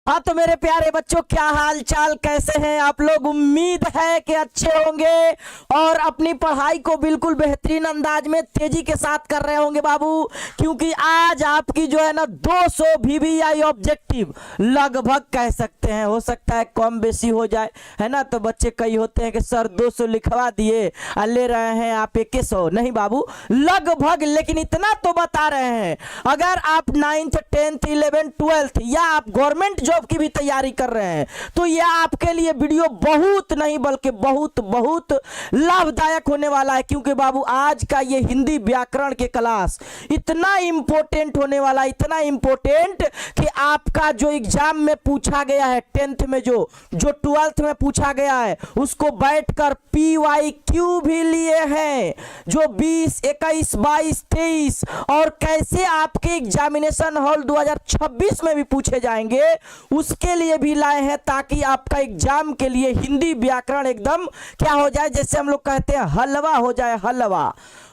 हाँ तो मेरे प्यारे बच्चों, क्या हाल चाल, कैसे हैं आप लोग। उम्मीद है कि अच्छे होंगे और अपनी पढ़ाई को बिल्कुल बेहतरीन अंदाज में तेजी के साथ कर रहे होंगे बाबू। क्योंकि आज आपकी जो है ना 200 VVI ऑब्जेक्टिव लगभग कह सकते हैं, हो सकता है कम बेसी हो जाए, है ना। तो बच्चे कई होते हैं कि सर 200 लिखवा दिए और ले रहे हैं आप 100। नहीं बाबू, लगभग, लेकिन इतना तो बता रहे हैं, अगर आप 9th 10th 11th 12th या आप गवर्नमेंट जॉब की भी तैयारी कर रहे हैं तो यह आपके लिए वीडियो बहुत नहीं बल्कि बहुत बहुत लाभदायक होने वाला है। क्योंकि बाबू आज का ये हिंदी व्याकरण के क्लास इतना इंपॉर्टेंट होने वाला है, इतना इंपॉर्टेंट कि आपका जो एग्जाम में पूछा गया है 10th में, जो 12th में पूछा गया है, उसको बैठकर PYQ भी लिए हैं, जो 20 21 22 23 और कैसे आपके एग्जामिनेशन हॉल 2026 में भी पूछे जाएंगे उसके लिए भी लाए हैं, ताकि आपका एग्जाम के लिए हिंदी व्याकरण एकदम क्या हो जाए, जैसे हम लोग कहते हैं हलवा हो जाए, हलवा।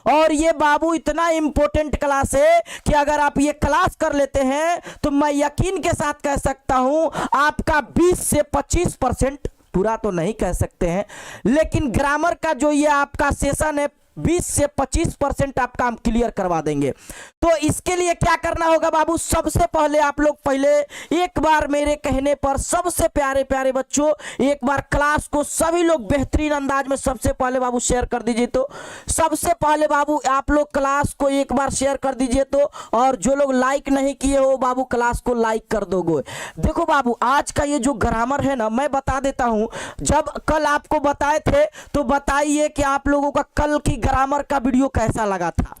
और ये बाबू इतना इंपॉर्टेंट क्लास है कि अगर आप ये क्लास कर लेते हैं तो मैं यकीन के साथ कह सकता हूं आपका 20 से 25%, पूरा तो नहीं कह सकते हैं, लेकिन ग्रामर का जो ये आपका सेशन है 20 से 25% आपका हम क्लियर करवा देंगे। तो इसके लिए क्या करना होगा बाबू, सबसे पहले आप लोग पहले एक बार मेरे कहने पर सबसे प्यारे प्यारे बच्चों एक बार क्लास को सभी लोग बेहतरीन अंदाज में सबसे पहले बाबू शेयर कर दीजिए। तो सबसे पहले बाबू आप लोग क्लास को एक बार शेयर कर दीजिए। तो और जो लोग लाइक नहीं किए हो बाबू क्लास को लाइक कर दोगे। देखो बाबू आज का ये जो ग्रामर है ना, मैं बता देता हूं, जब कल आपको बताए थे तो बताइए कि आप लोगों का कल की ग्रामर का वीडियो कैसा लगा था।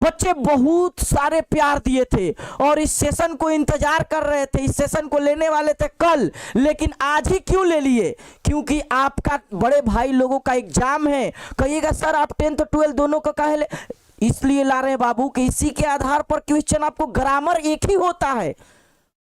बच्चे बहुत सारे प्यार दिए थे और इस सेशन को इंतजार कर रहे थे, इस सेशन को लेने वाले थे कल, लेकिन आज ही क्यों ले लिए, क्योंकि आपका बड़े भाई लोगों का एग्जाम है। कहिएगा सर आप 10th 12th दोनों का काहे ले, इसलिए ला रहे हैं बाबू कि इसी के आधार पर क्वेश्चन आपको ग्रामर एक ही होता है।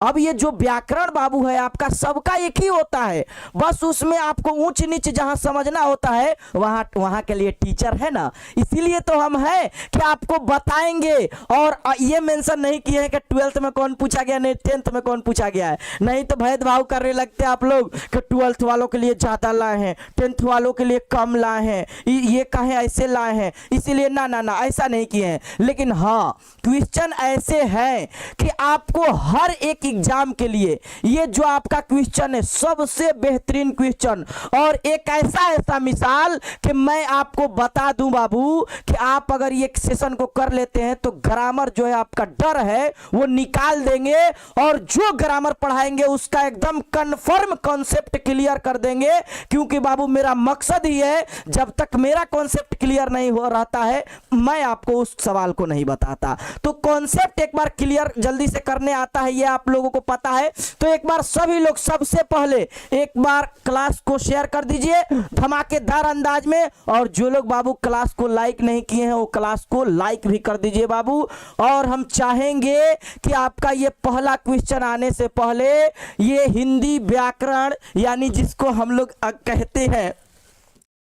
अब ये जो व्याकरण बाबू है आपका सबका एक ही होता है, बस उसमें आपको ऊंच नीच जहां समझना होता है वहां के लिए टीचर है ना, इसीलिए तो हम हैं कि आपको बताएंगे। और ये मेंशन नहीं किए हैं कि 12th में कौन पूछा गया, नहीं 10th में कौन पूछा गया है, नहीं तो भेदभाव करने लगते हैं आप लोग कि 12th वालों के लिए ज्यादा लाए हैं, 10th वालों के लिए कम लाए हैं, ये कहें ऐसे लाए हैं, इसीलिए ना ना ना ऐसा नहीं किए हैं। लेकिन हाँ क्वेश्चन ऐसे हैं कि आपको हर एक एग्जाम के लिए ये जो आपका क्वेश्चन है सबसे बेहतरीन क्वेश्चन, और एक ऐसा मिसाल कि मैं आपको बता दूं बाबू कि आप अगर ये सेशन को कर लेते हैं तो ग्रामर जो है आपका डर है वो निकाल देंगे, और जो ग्रामर पढ़ाएंगे उसका एकदम कंफर्म कॉन्सेप्ट क्लियर कर देंगे। क्योंकि बाबू मेरा मकसद ही है, जब तक मेरा कॉन्सेप्ट क्लियर नहीं हो रहता है मैं आपको उस सवाल को नहीं बताता। तो कॉन्सेप्ट एक बार क्लियर जल्दी से करने आता है, ये आप लोगों को पता है। तो एक बार सभी लोग सबसे पहले एक बार क्लास को शेयर कर दीजिए धमाकेदार अंदाज में, और जो लोग बाबू क्लास को लाइक नहीं किए हैं वो क्लास को लाइक भी कर दीजिए बाबू। और हम चाहेंगे कि आपका ये पहला क्वेश्चन आने से पहले ये हिंदी व्याकरण यानी जिसको हम लोग कहते हैं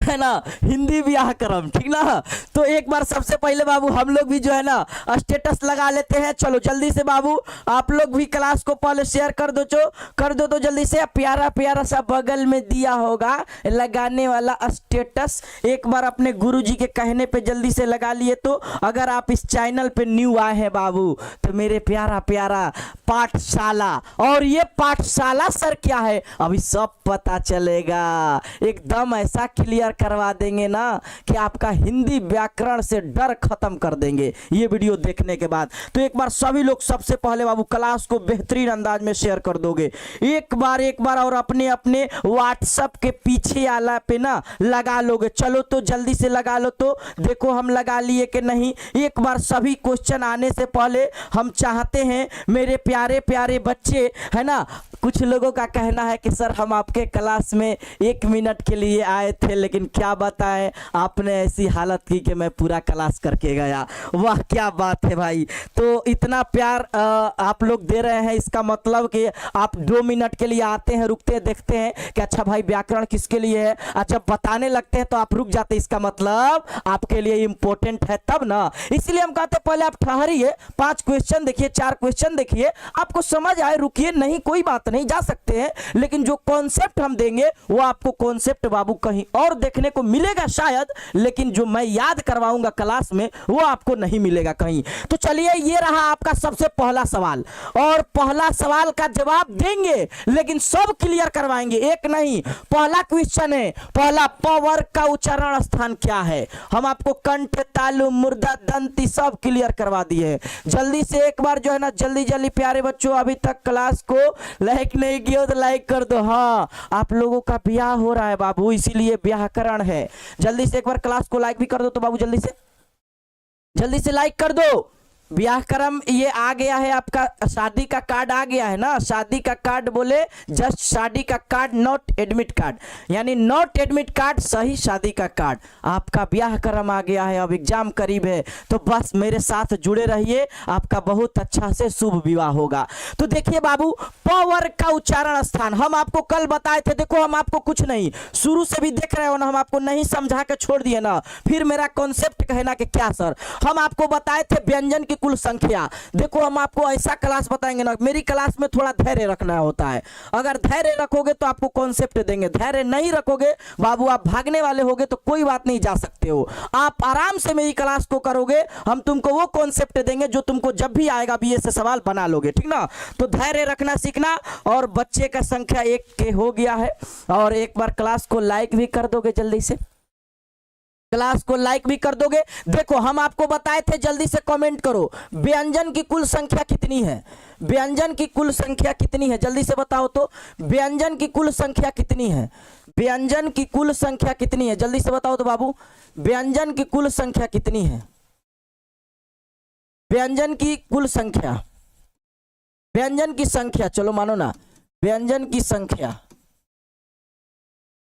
है ना हिंदी व्याकरण, ठीक ना, तो एक बार सबसे पहले बाबू हम लोग भी जो है ना स्टेटस लगा लेते हैं। चलो जल्दी से बाबू आप लोग भी क्लास को पहले शेयर कर दो, तो जल्दी से प्यारा प्यारा सा बगल में दिया होगा लगाने वाला स्टेटस, एक बार अपने गुरुजी के कहने पे जल्दी से लगा लिए। तो अगर आप इस चैनल पे न्यू आए हैं बाबू तो मेरे प्यारा प्यारा पाठशाला, और ये पाठशाला सर क्या है अभी सब पता चलेगा, एकदम ऐसा क्लियर करवा देंगे ना कि आपका हिंदी व्याकरण से डर खत्म कर देंगे ये वीडियो देखने के बाद। तो एक बार सभी लोग सबसे पहले बाबू क्लास को बेहतरीन अंदाज में शेयर कर दोगे एक बार और अपने अपने व्हाट्सएप के पीछे आला पे ना लगा लोगे। चलो तो जल्दी से लगा लो। तो देखो हम लगा लिए कि नहीं। एक बार सभी क्वेश्चन आने से पहले हम चाहते हैं मेरे प्यारे प्यारे बच्चे है ना, कुछ लोगों का कहना है कि सर हम आपके क्लास में 1 मिनट के लिए आए थे लेकिन लेकिन क्या बताएं, आपने ऐसी हालत की कि मैं पूरा क्लास करके गया। वाह क्या बात है भाई। तो इतना प्यार आप लोग दे रहे हैं, इसका मतलब कि आप 2 मिनट के लिए आते हैं, रुकते हैं, देखते हैं कि अच्छा भाई व्याकरण किसके लिए है, अच्छा बताने लगते हैं तो आप रुक जाते हैं, इसका मतलब आपके लिए इम्पोर्टेंट है तब ना। इसलिए हम कहते हैं पहले आप ठहरिए, 5 क्वेश्चन देखिए, 4 क्वेश्चन देखिए, आपको समझ आए रुकिए, नहीं कोई बात नहीं, जा सकते हैं, लेकिन जो कॉन्सेप्ट हम देंगे वो आपको कॉन्सेप्ट बाबू कहीं और देखने को मिलेगा शायद, लेकिन जो मैं याद करवाऊंगा क्लास में वो आपको नहीं मिलेगा कहीं। तो चलिए ये रहा आपका सबसे पहला सवाल, और पहला सवाल का जवाब देंगे लेकिन सब क्लियर करवाएंगे, एक नहीं। पहला क्वेश्चन है, पहला प वर्ग का उच्चारण स्थान क्या है। हम आपको कंठ, तालु, मुर्दा, दंती सब क्लियर करवा दिए। जल्दी से एक बार जो है ना, जल्दी जल्दी प्यारे बच्चों, अभी तक क्लास को लाइक नहीं किया तो लाइक कर दो। हाँ आप लोगों का ब्याह हो रहा है बाबू, इसीलिए व्याकरण है। जल्दी से एक बार क्लास को लाइक भी कर दो तो बाबू, जल्दी से लाइक कर दो। व्याकरण ये आ गया है आपका, शादी का कार्ड आ गया है ना, शादी का कार्ड बोले जस्ट शादी का कार्ड, नॉट एडमिट कार्ड, यानी नॉट एडमिट कार्ड सही शादी का कार्ड। आपका व्याकरण आ गया है, अब एग्जाम करीब है तो बस मेरे साथ जुड़े रहिए, आपका बहुत अच्छा से शुभ विवाह होगा। तो देखिए बाबू, प वर्ग का उच्चारण स्थान हम आपको कल बताए थे। देखो हम आपको कुछ नहीं, शुरू से भी देख रहे हो ना, हम आपको नहीं समझा के छोड़ दिए ना, फिर मेरा कॉन्सेप्ट कहना कि क्या सर, हम आपको बताए थे व्यंजन की कुल संख्या। देखो हम आपको ऐसा क्लास बताएंगे ना, मेरी क्लास में थोड़ा धैर्य रखना होता है, अगर धैर्य रखोगे तो आपको कॉन्सेप्ट देंगे, धैर्य नहीं रखोगे बाबू आप भागने वाले होगे तो कोई बात नहीं, जा सकते हो आप आराम से मेरी क्लास को करोगे, हम तुमको वो कॉन्सेप्ट देंगे जो तुमको जब भी आएगा बीए से सवाल बना लोगे, ठीक ना। तो धैर्य रखना सीखना। और बच्चे का संख्या 1 के हो गया है, और एक बार क्लास को लाइक भी कर दोगे, जल्दी से क्लास को लाइक भी कर दोगे। देखो हम आपको बताए थे, जल्दी से कमेंट करो, व्यंजन की कुल संख्या कितनी है, व्यंजन की कुल संख्या कितनी है, जल्दी से बताओ तो, व्यंजन की कुल संख्या कितनी है, व्यंजन की कुल संख्या कितनी है, जल्दी से बताओ तो बाबू, व्यंजन की कुल संख्या कितनी है, व्यंजन की कुल संख्या, व्यंजन की संख्या, चलो मानो ना, व्यंजन की संख्या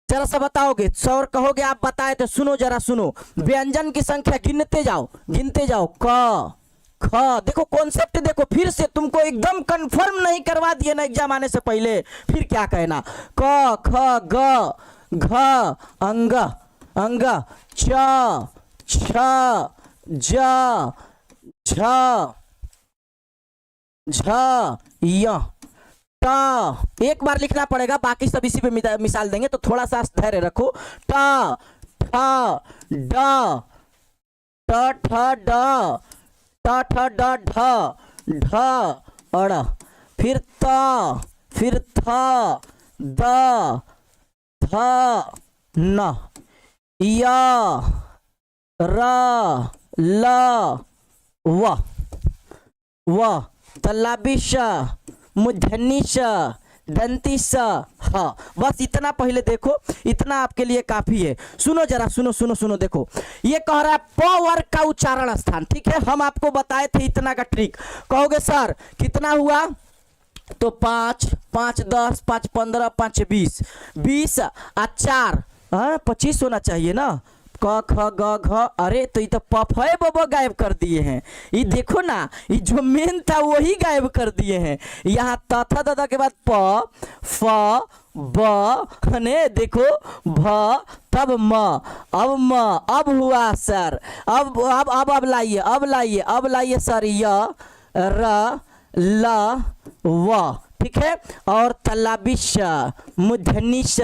जरा सा बताओगे, सौर कहोगे आप बताए तो सुनो, जरा सुनो, व्यंजन की संख्या गिनते जाओ, गिनते जाओ, क ख, देखो कॉन्सेप्ट देखो, फिर से तुमको एकदम कंफर्म नहीं करवा दिए ना एग्जाम आने से पहले, फिर क्या कहना, क ख ग घ अंग अंग च छ ज झ झ य टा, एक बार लिखना पड़ेगा, बाकी सब इसी पे मिसाल देंगे, तो थोड़ा सा धैर्य रखो। टा ठा ड ट ठ ड ट ठ ड ढ ढ अड़, फिर त, फिर थ द ध न य र ल व तलाबिश मुधनिश दंतिश ह। बस इतना पहले देखो, इतना आपके लिए काफी है। सुनो जरा, सुनो सुनो सुनो, देखो ये कह रहा है प वर्ग का उच्चारण स्थान, ठीक है, हम आपको बताए थे इतना का ट्रिक। कहोगे सर कितना हुआ, तो 5 5 10 5 15 5 20 20 और 4 25 होना चाहिए ना, क ख ग घ, अरे तो ये तो पफय बब गायब कर दिए हैं, ये देखो ना, ये जो मेन था वही गायब कर दिए हैं। यहाँ तथा दादा के बाद प फ ब ने देखो भ, तब म, अब हुआ सर, अब लाइए, अब लाइए सर, य र ल व, ठीक है, और तलाबिश मुधनिश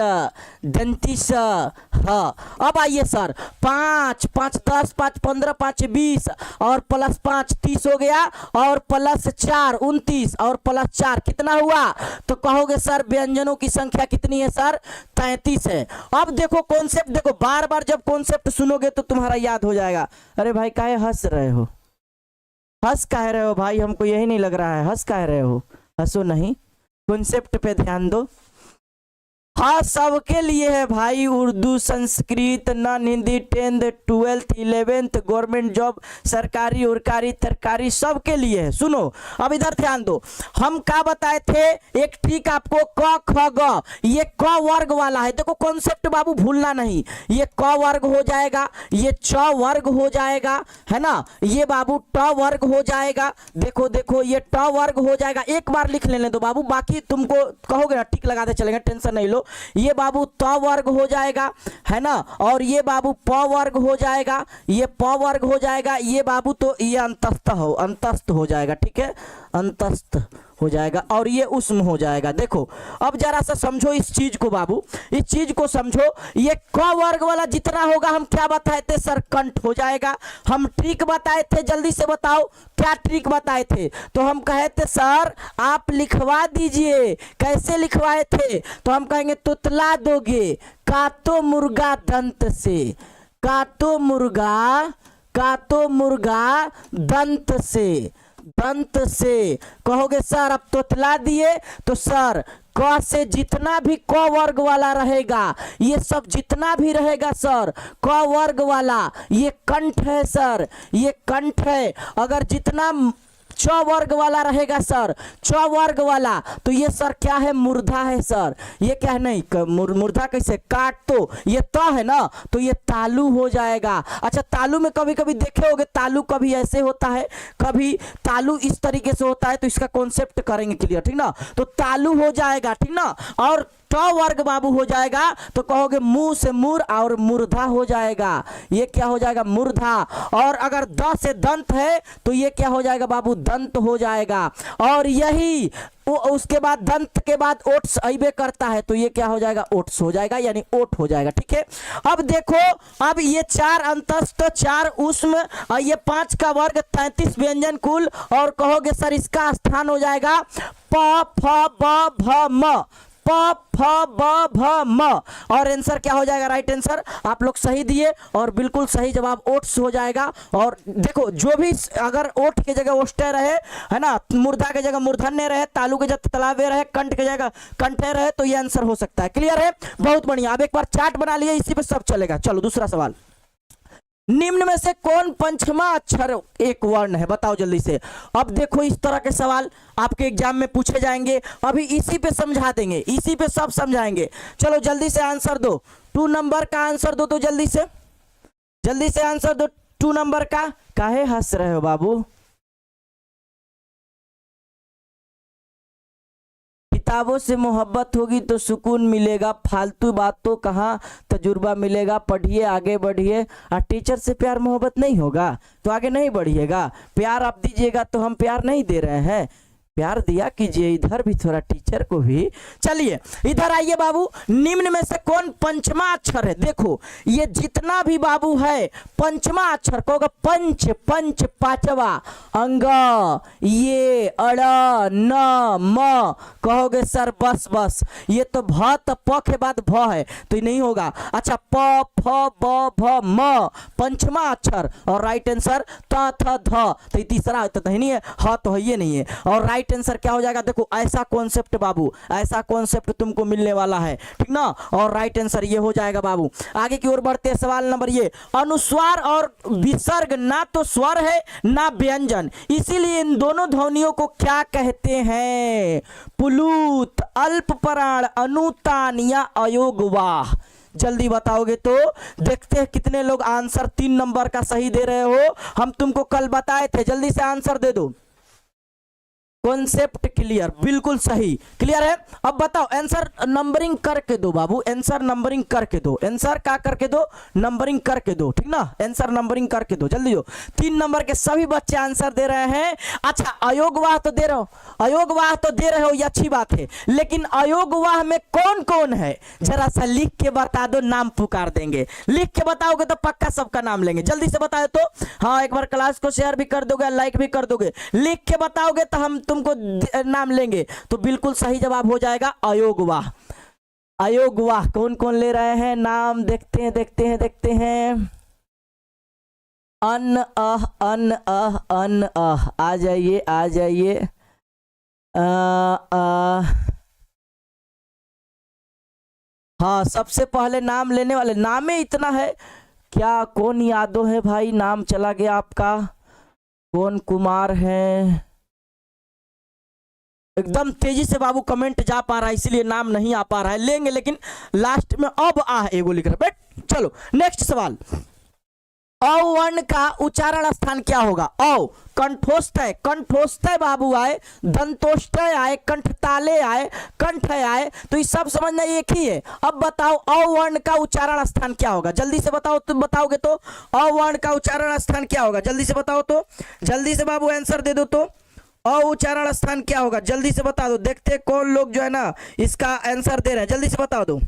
दंतिश ह। अब आइए सर, 5 5 10 5 15 5 20 और प्लस 5 30 हो गया, और प्लस 4 29 और प्लस 4 कितना हुआ, तो कहोगे सर व्यंजनों की संख्या कितनी है सर, 33 है। अब देखो कॉन्सेप्ट देखो, बार बार जब कॉन्सेप्ट सुनोगे तो तुम्हारा याद हो जाएगा। अरे भाई काहे हंस रहे हो, हंस काहे रहे हो भाई, हमको यही नहीं लग रहा है, हंस काहे रहे हो, हंसो नहीं, कॉन्सेप्ट पे ध्यान दो। हाँ सबके लिए है भाई, Urdu, Sanskrit, non Hindi, 10th 12th 11th, government job, सरकारी उरकारी तरकारी, सबके लिए है। सुनो अब इधर ध्यान दो, हम क्या बताए थे, एक ट्रिक आपको, क ख ग, ये क वर्ग वाला है, देखो कॉन्सेप्ट बाबू भूलना नहीं, ये क वर्ग हो जाएगा, ये च वर्ग हो जाएगा, है ना, ये बाबू ट वर्ग हो जाएगा, देखो देखो ये ट वर्ग हो जाएगा, एक बार लिख लेने दो बाबू, बाकी तुमको कहोगे ना टिक लगाते चलेंगे, टेंशन नहीं लो। ये बाबू त वर्ग हो जाएगा, है ना, और ये बाबू प वर्ग हो जाएगा, ये प वर्ग हो जाएगा, ये बाबू तो ये अंतस्थ हो जाएगा, ठीक है, अंतस्थ हो जाएगा, और ये उष्म हो जाएगा। देखो अब जरा सा समझो इस चीज को बाबू, इस चीज को समझो, ये क वर्ग वाला जितना होगा हम क्या बताए थे सर, कंठ हो जाएगा। हम ट्रिक बताए थे, जल्दी से बताओ क्या ट्रिक बताए थे, तो हम कहे थे सर आप लिखवा दीजिए, कैसे लिखवाए थे, तो हम कहेंगे तुतला दोगे, कातो मुर्गा दंत से, कातो मुर्गा दंत से, दंत से, कहोगे सर अब तोतला दिए, तो सर क से जितना भी क वर्ग वाला रहेगा, ये सब जितना भी रहेगा सर क वर्ग वाला, ये कंठ है सर, ये कंठ है, अगर जितना च वर्ग वाला रहेगा सर, च वर्ग वाला, तो ये सर क्या है, मूर्धा है सर, ये क्या है, नहीं मूर्धा कैसे, काट, तो ये त है ना, तो ये तालु हो जाएगा। अच्छा तालु में कभी कभी देखे होगे, तालु कभी ऐसे होता है, कभी तालु इस तरीके से होता है, तो इसका कॉन्सेप्ट करेंगे क्लियर, ठीक ना, तो तालु हो जाएगा, ठीक ना, और ट वर्ग बाबू हो जाएगा, तो कहोगे मुंह से मुर, और मूर्धा हो जाएगा, ये क्या हो जाएगा, मूर्धा, और अगर द से दंत है तो ये क्या हो जाएगा बाबू, दंत हो जाएगा, और यही उसके बाद दंत के बाद ओट्स अइबे करता है, तो ये क्या हो जाएगा, ओट्स हो जाएगा, यानी ओट हो जाएगा, ठीक है। अब देखो, अब ये 4 अंतस्थ, 4 उष्म, और ये 5 का वर्ग, 33 व्यंजन कुल, और कहोगे सर इसका स्थान हो जाएगा प फ ब भ म, प फ ब भ म, और आंसर क्या हो जाएगा, राइट आंसर आप लोग सही दिए, और बिल्कुल सही जवाब ओट्स हो जाएगा। और देखो जो भी अगर ओट की जगह ओष्टे रहे, है ना, मूर्धा की जगह मूर्धन्य रहे, तालु की जगह तलावे रहे, कंठ की जगह कंठे रहे, तो ये आंसर हो सकता है। क्लियर है, बहुत बढ़िया। अब एक बार चार्ट बना लिए, इसी पे सब चलेगा। चलो दूसरा सवाल, निम्न में से कौन पंचमा अक्षर एक वर्ण है, बताओ जल्दी से। अब देखो इस तरह के सवाल आपके एग्जाम में पूछे जाएंगे, अभी इसी पे समझा देंगे, इसी पे सब समझाएंगे। चलो जल्दी से आंसर दो, 2 नंबर का आंसर दो, तो जल्दी से आंसर दो 2 नंबर का। काहे हंस रहे हो बाबू, किताबों से मोहब्बत होगी तो सुकून मिलेगा, फालतू बातों कहाँ तजुर्बा मिलेगा, पढ़िए आगे बढ़िए। और टीचर से प्यार मोहब्बत नहीं होगा तो आगे नहीं बढ़िएगा, प्यार आप दीजिएगा तो हम प्यार नहीं दे रहे हैं, प्यार दिया कीजिए, इधर भी थोड़ा टीचर को भी। चलिए इधर आइए बाबू, निम्न में से कौन पंचमा अक्षर है, देखो ये जितना भी बाबू है पंचमा अक्षर कहोगे, पंच पंच पांचवा, अंग, ये अड़ न म, कहोगे सर बस ये तो भ, तो प के बाद भ है तो ये नहीं होगा। अच्छा प फ ब भ म पंचमा अक्षर, और राइट आंसर त थ ध, तो तीसरा तो नहीं है, ह तो है ये नहीं है, और राइट आंसर क्या हो जाएगा। देखो ऐसा कॉन्सेप्ट बाबू, ऐसा कॉन्सेप्ट तुमको मिलने वाला है, ठीक ना, और राइट आंसर ये हो जाएगा बाबू। आगे की ओर बढ़ते हैं, सवाल नंबर ये, अनुस्वार और विसर्ग ना तो स्वर है ना व्यंजन, इसीलिए इन दोनों ध्वनियों को क्या कहते हैं, पुलुत, अल्प प्राण, अनुतान या अयोगवाह। जल्दी बताओगे तो देखते हैं कितने लोग आंसर 3 नंबर का सही दे रहे हो, हम तुमको कल बताए थे, जल्दी से आंसर दे दो। कॉन्सेप्ट क्लियर, बिल्कुल सही, क्लियर है। अब बताओ आंसर नंबरिंग करके दो बाबू, आंसर नंबरिंग करके दो, आंसर क्या करके दो, नंबरिंग करके दो, ठीक ना, आंसर नंबरिंग करके दो, जल्दी दो। 3 नंबर के सभी बच्चे आंसर दे रहे हैं। अच्छा अयोगवाह तो दे रहे हो, अयोगवाह तो दे रहे हो, ये अच्छी बात है, लेकिन अयोगवाह में कौन कौन है जरा सा लिख के बता दो, नाम पुकार देंगे, लिख के बताओगे तो पक्का सबका नाम लेंगे, जल्दी से बताओ तो। हाँ एक बार क्लास को शेयर भी कर दोगे, लाइक भी कर दोगे, लिख के बताओगे तो हम तुमको नाम लेंगे, तो बिल्कुल सही जवाब हो जाएगा अयोगवाह। अयोगवाह कौन कौन ले रहे हैं नाम, देखते हैं। अन अह अन अह अन अह, आ जाइए हाँ, सबसे पहले नाम लेने वाले, नाम ही इतना है क्या? कौन यादव है भाई? नाम चला गया आपका। कौन कुमार है? एकदम तेजी से बाबू कमेंट जा पा रहा है, इसलिए नाम नहीं आ पा रहा है, लेंगे लेकिन लास्ट में अब आ एगो लिख रहा है। चलो नेक्स्ट सवाल। अ वर्ण का उच्चारण स्थान क्या होगा? औ कंठोष्ठय, कंठोष्ठय बाबू आए, दंतोष्ठय आए, कंठताले आए, कंठ आए, तो ये सब समझना एक ही है। अब बताओ अ वर्ण का उच्चारण स्थान क्या होगा? जल्दी से बताओ, तुम बताओगे तो अ वर्ण का उच्चारण स्थान क्या होगा? जल्दी से बताओ तो, जल्दी से बाबू आंसर दे दो तो। अ उच्चारण स्थान क्या होगा? जल्दी से बता दो, देखते कौन लोग जो है ना इसका आंसर दे रहे हैं, जल्दी से बता दो।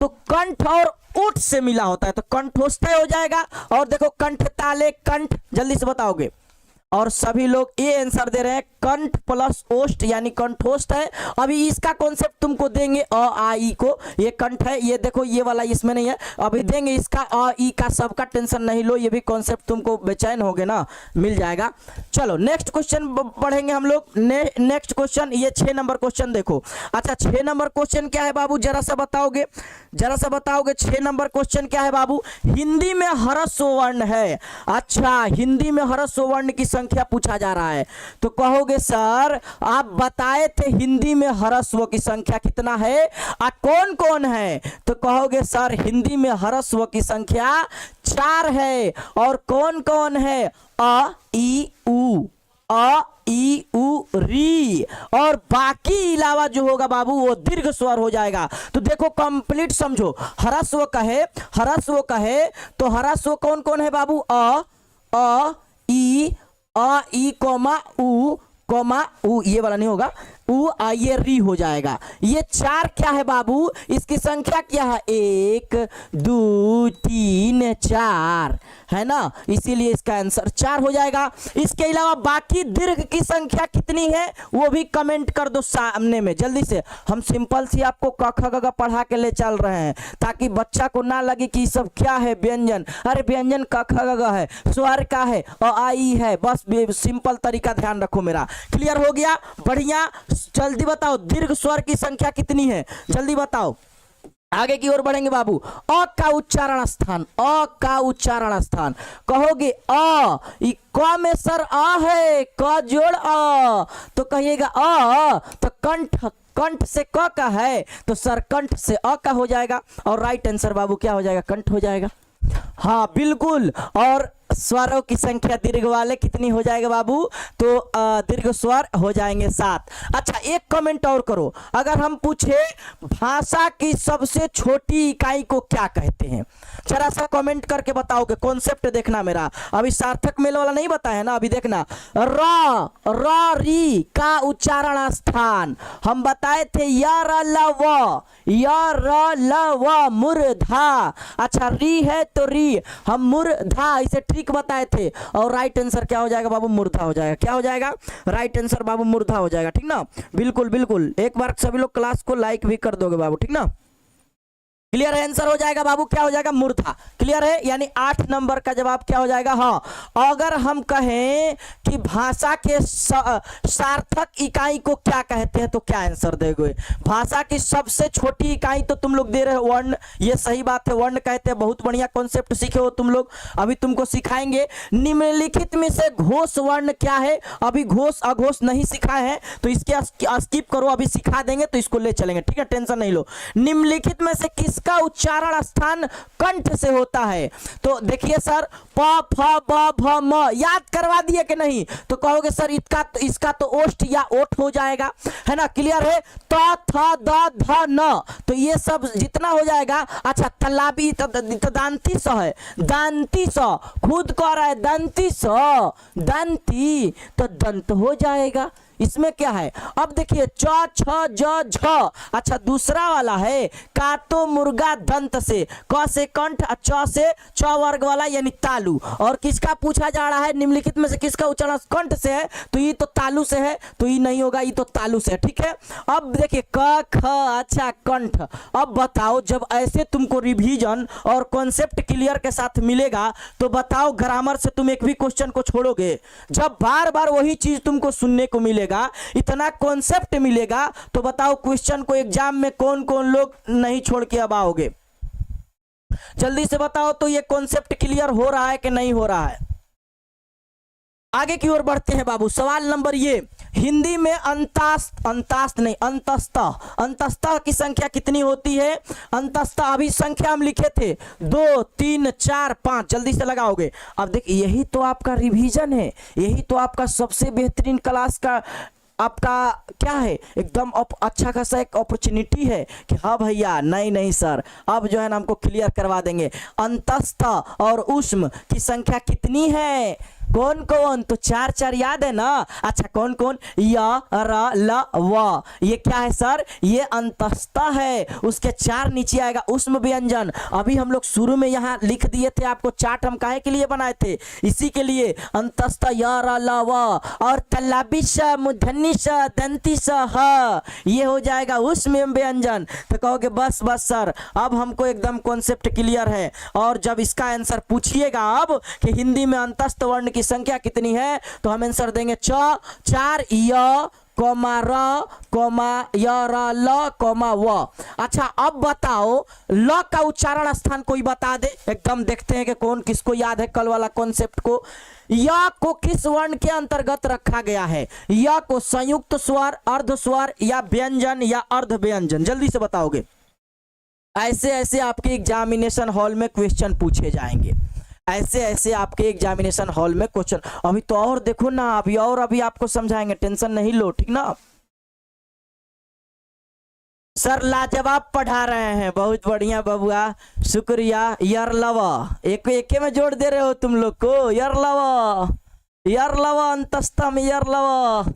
तो कंठ और ओठ से मिला होता है तो कंठोष्ठय हो जाएगा। और देखो कंठ ताले, कंठ, जल्दी से बताओगे। और सभी लोग ये आंसर दे रहे हैं कंठ प्लस ओष्ठ यानी कंठोष्ठ है। अभी इसका कॉन्सेप्ट तुमको देंगे अ आ ई को, ये कंठ है, ये देखो ये वाला इसमें नहीं है, अभी देंगे इसका अ ई का, सबका टेंशन नहीं लो, ये भी कॉन्सेप्ट तुमको बेचैन होगे ना, मिल जाएगा। चलो नेक्स्ट क्वेश्चन पढ़ेंगे हम लोग। नेक्स्ट क्वेश्चन, ये 6 नंबर क्वेश्चन देखो। अच्छा 6 नंबर क्वेश्चन क्या है बाबू? जरा सा बताओगे, जरा सा बताओगे 6 नंबर क्वेश्चन क्या है बाबू? हिंदी में ह्रस्व वर्ण है। अच्छा हिंदी में ह्रस्व वर्ण की संख्या पूछा जा रहा है, तो कहोगे सर आप बताए थे हिंदी में ह्रस्व की संख्या कितना है, कौन कौन है? तो कहोगे सर हिंदी में ह्रस्व की संख्या 4 है। और कौन कौन है? अ ई उ, अ ई उ री, और बाकी अलावा जो होगा बाबू वो दीर्घ स्वर हो जाएगा। तो देखो कंप्लीट समझो, ह्रस्व कहे, ह्रस्व कहे तो ह्रस्व कौन कौन है बाबू? अ ई कोमा उ, ये वाला नहीं होगा, उ आ ये री हो जाएगा। ये 4 क्या है बाबू? इसकी संख्या क्या है? 1 2 3 4 है ना, इसीलिए इसका आंसर 4 हो जाएगा। इसके अलावा बाकी दीर्घ की संख्या कितनी है वो भी कमेंट कर दो सामने में जल्दी से। हम सिंपल सी आपको क ख ग घ पढ़ा के ले चल रहे हैं ताकि बच्चा को ना लगे कि सब क्या है व्यंजन। अरे व्यंजन क ख ग घ है, स्वर का है, अ आ ई है, बस सिंपल तरीका ध्यान रखो मेरा। क्लियर हो गया? बढ़िया, जल्दी बताओ दीर्घ स्वर की संख्या कितनी है, जल्दी बताओ। आगे की ओर बढ़ेंगे बाबू। अ का उच्चारण स्थान, अ का उच्चारण स्थान कहोगे अ, क में सर अ है, क जोड़ अ, तो कहिएगा अ, तो कंठ, कंठ से क का है तो सर कंठ से अ का हो जाएगा। और राइट आंसर बाबू क्या हो जाएगा? कंठ हो जाएगा। हाँ बिल्कुल। और स्वरों की संख्या दीर्घ वाले कितनी हो जाएगा बाबू? तो दीर्घ स्वर हो जाएंगे 7। अच्छा एक कमेंट और करो, अगर हम पूछे भाषा की सबसे छोटी इकाई को क्या कहते हैं, जरा सा कमेंट करके बताओगे। कॉन्सेप्ट देखना मेरा, अभी सार्थक मेल वाला नहीं बताया है ना, अभी देखना। र री का उच्चारण स्थान हम बताए थे य र ल व, य र ल व मूर्धा। अच्छा री है तो री हम मूर्धा इसे ठीक बताए थे। और राइट आंसर क्या हो जाएगा बाबू? मूर्धा हो जाएगा। क्या हो जाएगा? राइट आंसर बाबू मूर्धा हो जाएगा। ठीक ना, बिल्कुल बिल्कुल। एक बार सभी लोग क्लास को लाइक भी कर दोगे बाबू, ठीक ना। क्लियर है? आंसर हो जाएगा बाबू क्या हो जाएगा? मूर्धा। क्लियर है? यानी 8 नंबर का जवाब क्या हो जाएगा? हाँ। अगर हम कहें कि भाषा के सार्थक इकाई को क्या कहते हैं तो क्या आंसर देंगे? भाषा की सबसे छोटी इकाई तो तुम लोग दे रहे हो वर्ण, ये सही बात है, वर्ण कहते हैं। बहुत बढ़िया कॉन्सेप्ट सीखे हो तुम लोग, अभी तुमको सिखाएंगे। निम्नलिखित में से घोष वर्ण क्या है? अभी घोष अघोष नहीं सिखाए हैं तो इसके स्किप करो, अभी सिखा देंगे तो इसको ले चलेंगे, ठीक है, टेंशन नहीं लो। निम्नलिखित में से किस का उच्चारण स्थान कंठ से होता है? तो देखिए सर प फ ब भ म याद करवा दिए कि नहीं? तो कहोगे सर इसका तो ओष्ठ या ओठ हो जाएगा, है ना। क्लियर है? त थ द ध न, तो ये सब जितना हो जाएगा। अच्छा तलाबी तो दांती स है, दांती स खुद कह रहा है दंती स, दंती तो दंत हो जाएगा। इसमें क्या है? अब देखिए च छ ज झ। अच्छा दूसरा वाला है का तो मुर्गा दंत से, क से कंठ, च से च वर्ग वाला यानी तालु। और किसका पूछा जा रहा है? निम्नलिखित में से किसका उच्चारण कंठ से है? तो ये तो तालु से है, तो ये नहीं होगा, ये तो तालु से है। ठीक है, अब देखिए क ख, अच्छा कंठ। अब बताओ जब ऐसे तुमको रिवीजन और कॉन्सेप्ट क्लियर के साथ मिलेगा तो बताओ ग्रामर से तुम एक भी क्वेश्चन को छोड़ोगे? जब बार बार वही चीज तुमको सुनने को मिलेगा मिलेगा, इतना कॉन्सेप्ट मिलेगा, तो बताओ क्वेश्चन को एग्जाम में कौन कौन लोग नहीं छोड़ के अब आओगे? जल्दी से बताओ तो ये कॉन्सेप्ट क्लियर हो रहा है कि नहीं हो रहा है? आगे की ओर बढ़ते हैं बाबू। सवाल नंबर ये, हिंदी में अंतस्तः की संख्या कितनी होती है? अंतस्तः अभी संख्या हम लिखे थे 2 3 4 5, जल्दी से लगाओगे। अब देखिए यही तो आपका रिवीजन है, यही तो आपका सबसे बेहतरीन क्लास का आपका क्या है, एकदम अच्छा खासा एक अपॉर्चुनिटी है कि हाँ भैया नहीं सर, अब जो है ना हमको क्लियर करवा देंगे। अंतस्तः और उष्म की संख्या कितनी है? कौन कौन? तो 4 4 याद है ना? अच्छा कौन कौन? य र ल व, ये क्या है सर? ये अंतस्तः है, उसके 4 नीचे आएगा उष्म व्यंजन। अभी हम लोग शुरू में यहाँ लिख दिए थे, आपको चार्ट हम काहे के लिए बनाए थे? इसी के लिए। अंतस्तः य र ल व, और तल्लाबिश मूर्धन्यश दंतिश ह, ये हो जाएगा उष्म व्यंजन। तो कहोगे बस सर, अब हमको एकदम कॉन्सेप्ट क्लियर है। और जब इसका आंसर पूछिएगा अब कि हिंदी में अंतस्थ वर्ण की संख्या कितनी है, तो हम आंसर देंगे 4 य कोमा र कोमा य र ल कोमा व। अच्छा अब बताओ ल का उच्चारण स्थान कोई बता दे, एकदम देखते हैं कि कौन किसको याद है कल वाला कॉन्सेप्ट को। य को किस वर्ण के अंतर्गत रखा गया है? य को संयुक्त स्वर, अर्ध स्वर या व्यंजन या अर्ध व्यंजन? जल्दी से बताओगे। ऐसे ऐसे आपके एग्जामिनेशन हॉल में क्वेश्चन पूछे जाएंगे, ऐसे ऐसे आपके एग्जामिनेशन हॉल में क्वेश्चन। अभी तो और देखो ना, अभी आपको समझाएंगे, टेंशन नहीं लो, ठीक ना? सर लाजवाब पढ़ा रहे हैं, बहुत बढ़िया बबुआ, शुक्रिया। यरलव एक में जोड़ दे रहे हो तुम लोग को। यरलव अंतस्तम यरलव,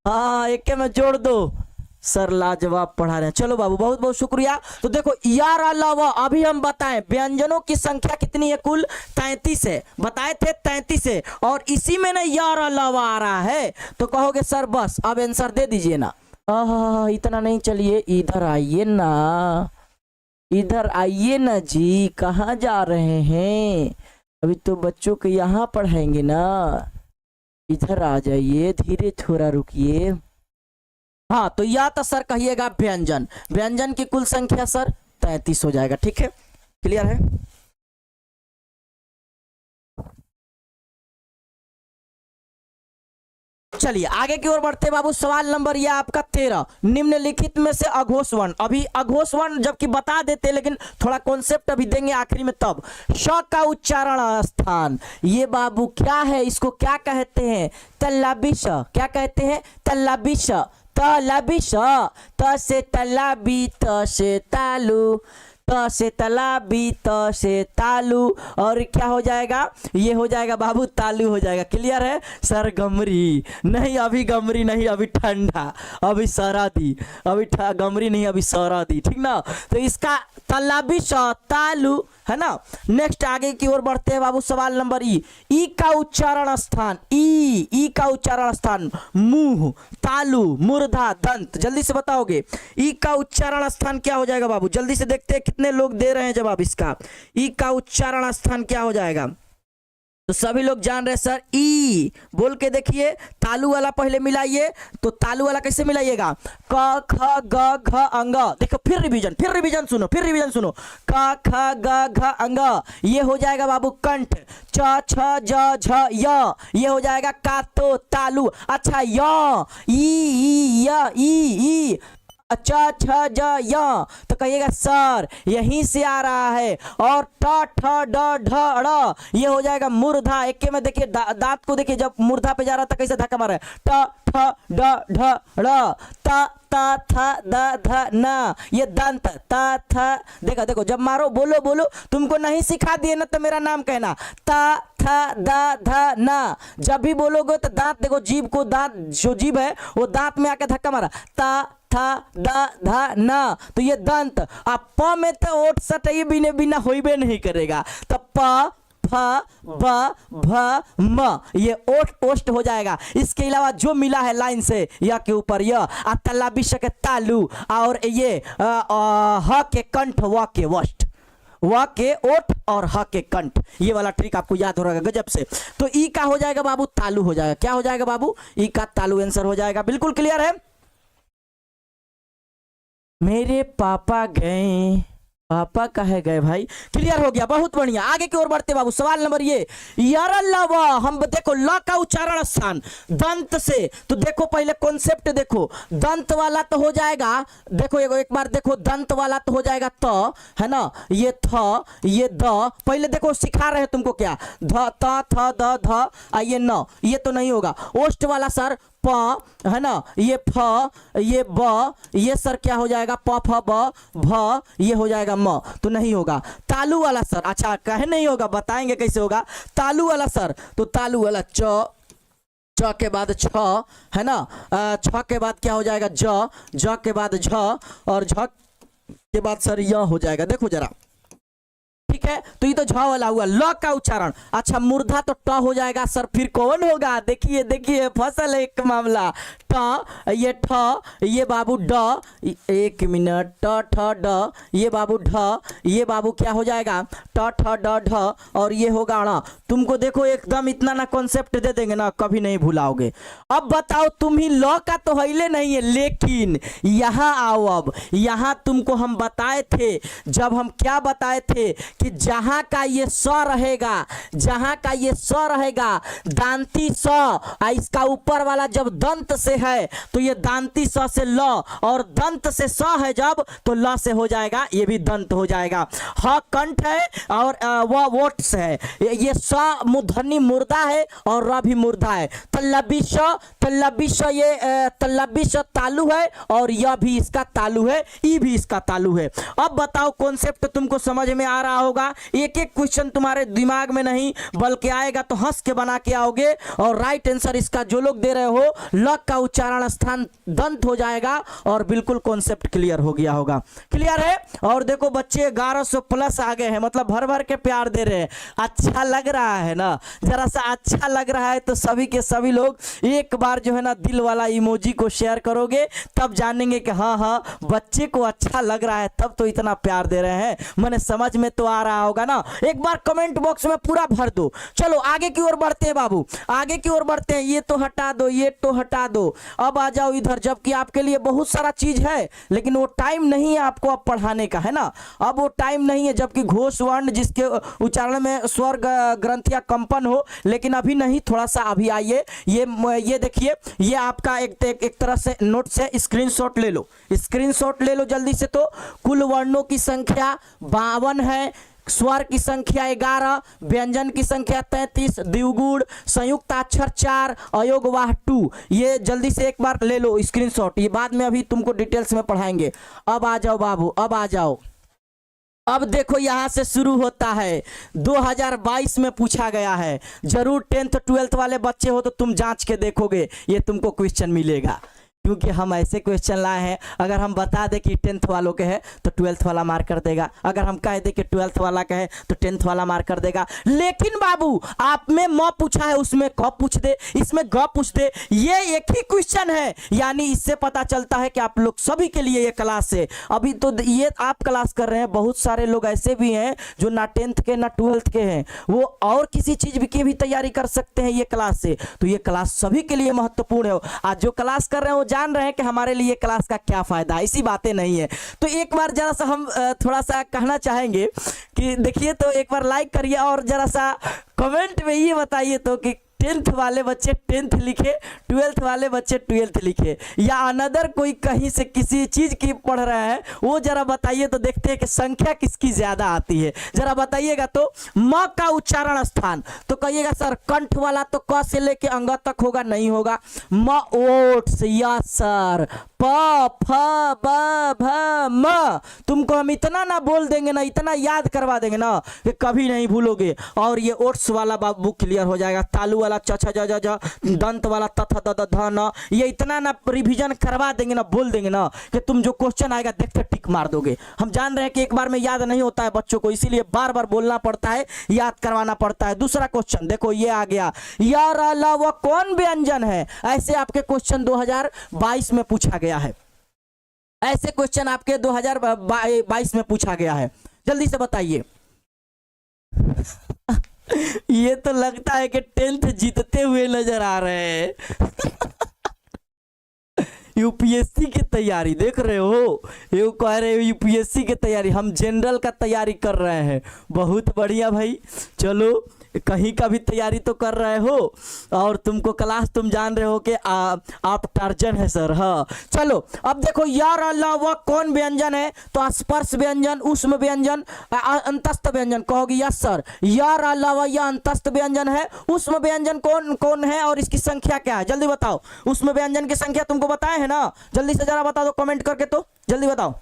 हाँ एक में जोड़ दो। सर लाजवाब पढ़ा रहे हैं, चलो बाबू बहुत बहुत शुक्रिया। तो देखो यार अलावा अभी हम बताएं व्यंजनों की संख्या कितनी है? कुल 33 है, बताए थे 33 है, और इसी में ना यार अलावा आ रहा है। तो कहोगे सर बस अब आंसर दे दीजिए ना। इतना नहीं, चलिए इधर आइए ना, इधर आइए ना जी, कहाँ जा रहे हैं? अभी तो बच्चों को यहाँ पढ़ाएंगे ना, इधर आ जाइए, धीरे थोड़ा रुकिए। हाँ तो या तो सर कहिएगा व्यंजन, व्यंजन की कुल संख्या सर 33 हो जाएगा, ठीक है, क्लियर है? चलिए आगे की ओर बढ़ते बाबू। सवाल नंबर यह आपका 13, निम्नलिखित में से अघोष वर्ण, अभी अघोष वर्ण जबकि बता देते लेकिन थोड़ा कॉन्सेप्ट अभी देंगे आखिरी में तब। श का उच्चारण स्थान, ये बाबू क्या है, इसको क्या कहते हैं? तल्लाबिश, क्या कहते हैं? तल्लाबिश, तलाबिश, त से तलाबी, त से तालू, त से तलाबी, त से तालू, और क्या हो जाएगा? ये हो जाएगा बाबू तालू हो जाएगा, क्लियर है? सर गमरी नहीं, अभी गमरी नहीं, अभी ठंडा, अभी सरादी, अभी गमरी नहीं, अभी सरादी, ठीक ना? तो इसका तलाबिश तालू है ना। नेक्स्ट आगे की ओर बढ़ते हैं बाबू। सवाल नंबर ई का उच्चारण स्थान, ई का उच्चारण स्थान, मुंह, तालु, मूर्धा, दंत। जल्दी से बताओगे ई का उच्चारण स्थान क्या हो जाएगा बाबू? जल्दी से देखते हैं कितने लोग दे रहे हैं जवाब इसका। ई का उच्चारण स्थान क्या हो जाएगा? तो सभी लोग जान रहे सर, ई बोल के देखिए, तालु वाला पहले मिलाइए। तो तालु वाला कैसे मिलाइएगा? क ख ग घ अंग। देखो फिर रिवीजन सुनो, क ख ग घ अंग, ये हो जाएगा बाबू कंठ। च छ ज झ य, ये हो जाएगा कातो तालु। अच्छा य ई य ई, अच्छा छ ज य, तो कहिएगा सर यहीं से आ रहा है। और ट ठ ड ढ ड़, ये हो जाएगा मूर्धा। एक में देखिए दांत को देखिए, जब मूर्धा पे जा रहा था कैसे धक्का मारा है? ट ठ ड ढ ड़, त त थ द ध न, ये दंत, त थ। देखो जब मारो बोलो, तुमको नहीं सिखा दिए ना तो मेरा नाम कहना। त थ द ध न, जब भी बोलोगे तो दांत देखो, जीभ को, दांत जो जीभ है वो दांत में आके धक्का मारा। त थ द ध न, तो ये दंत। अब प में तो ओठ सटाइए बिना होइबे नहीं करेगा, तो प फ ब भ म, ये ओष्ठ हो जाएगा। इसके अलावा जो मिला है लाइन से य के ऊपर य, तल्लाबिश के तालु, और ये ह के कंठ, व के वष्ट। व के ओठ और ह के कंठ। ये वाला ट्रिक आपको याद हो रहेगा गजब से। तो ई का हो जाएगा बाबू तालु हो जाएगा। क्या हो जाएगा बाबू? ई का तालु आंसर हो जाएगा। बिल्कुल क्लियर है। मेरे पापा गए, पापा कहे गए भाई। क्लियर हो गया, बहुत बढ़िया। आगे की ओर बढ़ते बाबू। सवाल नंबर ये यारल्लाह, हम देखो ल का उच्चारण स्थान दंत से। तो देखो पहले कॉन्सेप्ट देखो, दंत वाला तो हो जाएगा, देखो एक बार देखो, दंत वाला तो हो जाएगा त, है ना, ये थ, ये द। पहले देखो सिखा रहे हैं तुमको क्या, ध त थ द ध, ये न, ये तो नहीं होगा। ओष्ठ वाला सर प, है ना, ये फ, ये ब, ये सर क्या हो जाएगा, प फ ब भ, ये हो जाएगा म, तो नहीं होगा। तालु वाला सर, अच्छा कहे नहीं होगा, बताएंगे कैसे होगा। तालु वाला सर, तो तालु वाला च, च के बाद छ, है ना, छ के बाद क्या हो जाएगा ज, ज के बाद झ, और झ के बाद सर य हो जाएगा। देखो जरा, ठीक है। तो ये तो झ वाला हुआ। ल का उच्चारण, अच्छा मूर्धा तो ट हो जाएगा सर, फिर कौन होगा? देखिए देखिए, फसल है एक मामला। ट, ये ठ, ये बाबू ड, एक मिनट, ट ठ ड, ये बाबू ढ, ये बाबू क्या हो जाएगा ट ठ ड ढ, और ये होगा ण। तुमको देखो एकदम इतना ना कॉन्सेप्ट दे देंगे ना, कभी नहीं भुलाओगे। अब बताओ, तुम ही ल का तो हिले नहीं है, लेकिन यहाँ आओ। अब यहाँ तुमको हम बताए थे, जब हम क्या बताए थे कि जहां का ये स रहेगा, जहां का ये स रहेगा दांती स, इसका ऊपर वाला जब दंत से है तो ये दांती स से ल, और दंत से स है जब तो ल से हो जाएगा, ये भी दंत हो जाएगा। ह कंठ है और वह वोट से है। ये स मूर्धनी मुर्दा है और र भी मुर्दा है। तल्लबी श, तल्लबी श, ये तल्लबी श तालु है और यह भी इसका तालु है, ई भी इसका तालु है। अब बताओ कॉन्सेप्ट तुमको समझ में आ रहा होगा। एक एक क्वेश्चन तुम्हारे दिमाग में नहीं बल्कि आएगा तो हंस के बना के आओगे। और राइट आंसर इसका जो लोग दे रहे हो, ल का उच्चारण स्थान दंत हो जाएगा और बिल्कुल कॉन्सेप्ट क्लियर हो गया होगा। क्लियर है। और देखो बच्चे 1100 प्लस आ गए हैं, मतलब भर भर के प्यार दे रहे हैं। अच्छा लग रहा है ना, जरा सा अच्छा लग रहा है तो सभी के सभी लोग एक बार जो है ना दिल वाला इमोजी को शेयर करोगे, तब जानेंगे कि हाँ हाँ बच्चे को अच्छा लग रहा है, तब तो इतना प्यार दे रहे हैं। मैंने समझ में तो आ रहा होगा ना। एक बार कमेंट बॉक्स में पूरा भर दो। चलो आगे की ओर बढ़ते हैं बाबू, आगे की ओर बढ़ते हैं। ये तो हटा दो, ये तो हटा दो। अब आ जाओ इधर, जबकि आपके लिए बहुत सारा चीज है लेकिन वो टाइम नहीं है आपको अब पढ़ाने का, है ना। अब वो टाइम नहीं है, जबकि घोष वर्ण जिसके उच्चारण में स्वर ग्रंथ या कंपन हो, लेकिन अभी नहीं, थोड़ा सा अभी आइए। ये देखिए, ये आपका एक तरह से नोट से स्क्रीनशॉट ले लो, स्क्रीनशॉट ले लो जल्दी से। तो कुल वर्णों की संख्या 52 है, स्वर की संख्या 11, व्यंजन की संख्या 33, द्विगुण, संयुक्ताक्षर 4, अयोगवाह 2। ये जल्दी से एक बार ले लो स्क्रीनशॉट, ये बाद में अभी तुमको डिटेल्स में पढ़ाएंगे। अब आ जाओ बाबू, अब आ जाओ। अब देखो यहां से शुरू होता है, 2022 में पूछा गया है। जरूर 10th 12th वाले बच्चे हो तो तुम जांच के देखोगे, ये तुमको क्वेश्चन मिलेगा, क्योंकि हम ऐसे क्वेश्चन लाए हैं। अगर हम बता दें कि 10th वालों के हैं तो 12th वाला मार्क कर देगा, अगर हम कह दें कि 12th वाला का है तो 10th वाला मार्क कर देगा। लेकिन बाबू आप में म पूछा है, उसमें क पूछ दे, इसमें ग पूछ दे, ये एक ही क्वेश्चन है। यानी इससे पता चलता है कि आप लोग सभी के लिए ये क्लास है। अभी तो ये आप क्लास कर रहे हैं, बहुत सारे लोग ऐसे भी हैं जो ना 10th के ना 12th के हैं, वो और किसी चीज की भी तैयारी कर सकते हैं ये क्लास से। तो ये क्लास सभी के लिए महत्वपूर्ण है। आज जो क्लास कर रहे हैं वो जान रहे हैं कि हमारे लिए क्लास का क्या फायदा है, इसी बातें नहीं है। तो एक बार जरा सा हम थोड़ा सा कहना चाहेंगे कि देखिए, तो एक बार लाइक करिए और जरा सा कमेंट में ये बताइए तो कि 10th वाले बच्चे 10th लिखे, 12th वाले बच्चे 12th लिखे, या अनदर कोई कहीं से किसी चीज की पढ़ रहे हैं, वो जरा बताइए तो देखते हैं कि संख्या किसकी ज्यादा आती है। जरा बताइएगा। तो म का उच्चारण स्थान, तो कहिएगा सर कंठ वाला तो क से लेके अंग तक होगा, नहीं होगा। म ओट्स, यस सर। प फ ब भ म, तुमको हम इतना ना बोल देंगे ना, इतना याद करवा देंगे ना कि कभी नहीं भूलोगे। और ये ओट्स वाला बाबू क्लियर हो जाएगा। तालु वाला च छ ज ज ज, दंत वाला त थ द द ध न, ये इतना ना रिवीजन करवा देंगे ना, बोल देंगे ना कि तुम जो क्वेश्चन आएगा देखते टिक मार दोगे। हम जान रहे हैं कि एक बार में याद नहीं होता है बच्चों को, इसीलिए बार बार बोलना पड़ता है, याद करवाना पड़ता है। दूसरा क्वेश्चन देखो, ये आ गया, यार अलावा कौन व्यंजन है? ऐसे आपके क्वेश्चन 2022 में पूछा गया है, ऐसे क्वेश्चन आपके 2022 में पूछा गया है। जल्दी से बताइए। ये तो लगता है कि 10th जीतते हुए नजर आ रहे हैं। यूपीएससी की तैयारी देख रहे हो, ये कह रहे हो यूपीएससी की तैयारी, हम जनरल का तैयारी कर रहे हैं। बहुत बढ़िया भाई, चलो कहीं का भी तैयारी तो कर रहे हो, और तुमको क्लास तुम जान रहे हो कि आप टार्जन है सर। हाँ चलो अब देखो, यार अलावा कौन व्यंजन है, तो स्पर्श व्यंजन, उष्म व्यंजन, अंतस्थ व्यंजन। कहोगे यस सर, यार अलावा यह अंतस्थ व्यंजन है। उष्म व्यंजन कौन कौन है और इसकी संख्या क्या है, जल्दी बताओ। उष्म व्यंजन की संख्या तुमको बताए है ना, जल्दी से जरा बता दो कमेंट करके, तो जल्दी बताओ,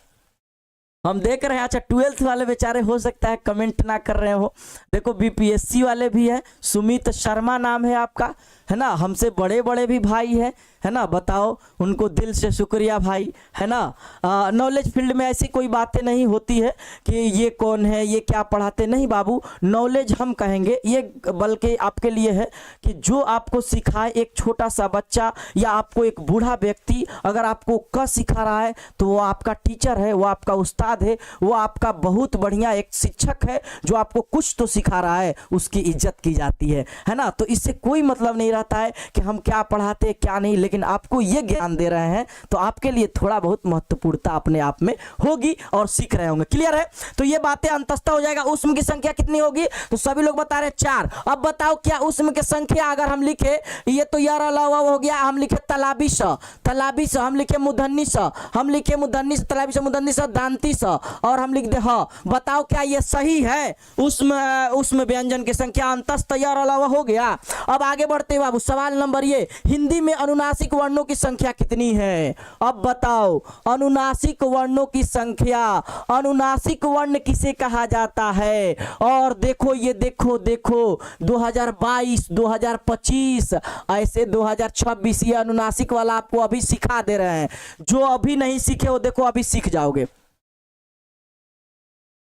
हम देख रहे हैं। अच्छा 12th वाले बेचारे हो सकता है कमेंट ना कर रहे हो। देखो बीपीएससी वाले भी है, सुमित शर्मा नाम है आपका, है ना, हमसे बड़े बड़े भी भाई है ना, बताओ, उनको दिल से शुक्रिया भाई, है ना। नॉलेज फील्ड में ऐसी कोई बातें नहीं होती है कि ये कौन है, ये क्या पढ़ाते, नहीं बाबू, नॉलेज हम कहेंगे ये बल्कि आपके लिए है कि जो आपको सिखाए एक छोटा सा बच्चा या आपको एक बूढ़ा व्यक्ति अगर आपको क सिखा रहा है तो वो आपका टीचर है, वो आपका उस्ताद है, वो आपका बहुत बढ़िया एक शिक्षक है जो आपको कुछ तो सिखा रहा है, उसकी इज्जत की जाती है ना। तो इससे कोई मतलब नहीं रहता है कि हम क्या पढ़ाते क्या नहीं, लेकिन आपको ये ज्ञान दे रहे हैं तो आपके लिए थोड़ा बहुत महत्वपूर्णता अपने आप में होगी और सीख रहे होंगे। क्लियर है, तो ये बातें अंतस्थ हो जाएगा। उष्म की संख्या कितनी होगी, तो सभी लोग बता रहे 4। अब बताओ क्या उष्म की संख्या अगर हम लिखे, ये तो यार अलावा हो गया, हम लिखे तलाबी स, हम लिखे मुधन्नी स, हम लिखे मुधन्नी स, तलाबी स, मुधन्नी स, दांती स, और हम लिख दे हाँ। बताओ क्या ये सही है, उष्म व्यंजन की संख्या अंतस्थ यार अलावा हो गया। अब आगे बढ़ते बाबू, सवाल नंबर ये, हिंदी में अनुनासिक वर्णों की संख्या कितनी है। अब बताओ अनुनासिक वर्णों की संख्या, अनुनासिक वर्ण किसे कहा जाता है। और देखो ये देखो 2022 2025 ऐसे 2026 ये अनुनासिक वाला आपको अभी सिखा दे रहे हैं। जो अभी नहीं सीखे वो देखो अभी सीख जाओगे,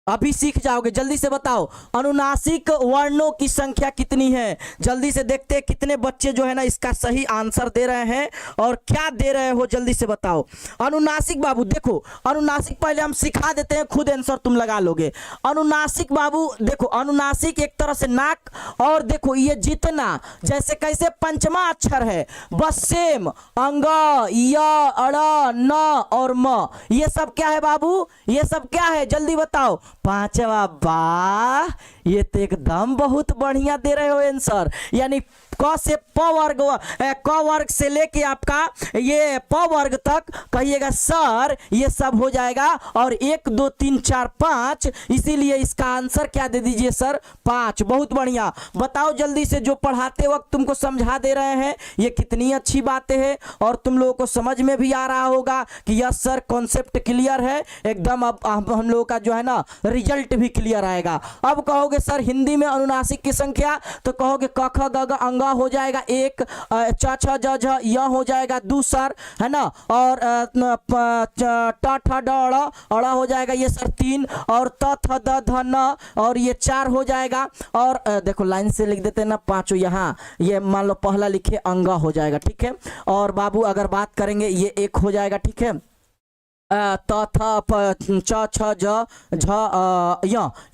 अभी सीख जाओगे। जल्दी से बताओ अनुनासिक वर्णों की संख्या कितनी है, जल्दी से देखते हैं कितने बच्चे जो है ना इसका सही आंसर दे रहे हैं और क्या दे रहे हो, जल्दी से बताओ। अनुनासिक बाबू देखो, अनुनासिक पहले हम सिखा देते हैं, खुद आंसर तुम लगा लोगे। अनुनासिक बाबू देखो, अनुनासिक एक तरह से नाक, और देखो ये जितना जैसे कैसे पंचमा अक्षर है बस सेम, अंग य अड़ न और म, ये सब क्या है बाबू, ये सब क्या है जल्दी बताओ। पांचवा, वाह ये तो एकदम बहुत बढ़िया दे रहे हो आंसर। यानी क से प वर्ग, क वर्ग से लेके आपका ये प वर्ग तक कहिएगा सर, ये सब हो जाएगा। और 1 2 3 4 5, इसीलिए इसका आंसर क्या दे दीजिए सर, 5। बहुत बढ़िया, बताओ जल्दी से, जो पढ़ाते वक्त तुमको समझा दे रहे हैं ये कितनी अच्छी बातें हैं, और तुम लोगों को समझ में भी आ रहा होगा कि यस सर कॉन्सेप्ट क्लियर है एकदम। अब हम लोगों का जो है ना रिजल्ट भी क्लियर आएगा। अब कहोगे सर हिंदी में अनुनासिक की संख्या, तो कहोगे क ख ग घ अंगा हो जाएगा 1, च छ ज झ य हो जाएगा 2 सर, है ना, और ट ठ ड अड़ हो जाएगा ये सर 3, और त थ द ध न और ये 4 हो जाएगा। और देखो लाइन से लिख देते हैं ना 5, यहाँ ये मान लो पहला लिखे अंगा हो जाएगा, ठीक है। और बाबू अगर बात करेंगे ये 1 हो जाएगा, ठीक है। त थ प च छ ज झ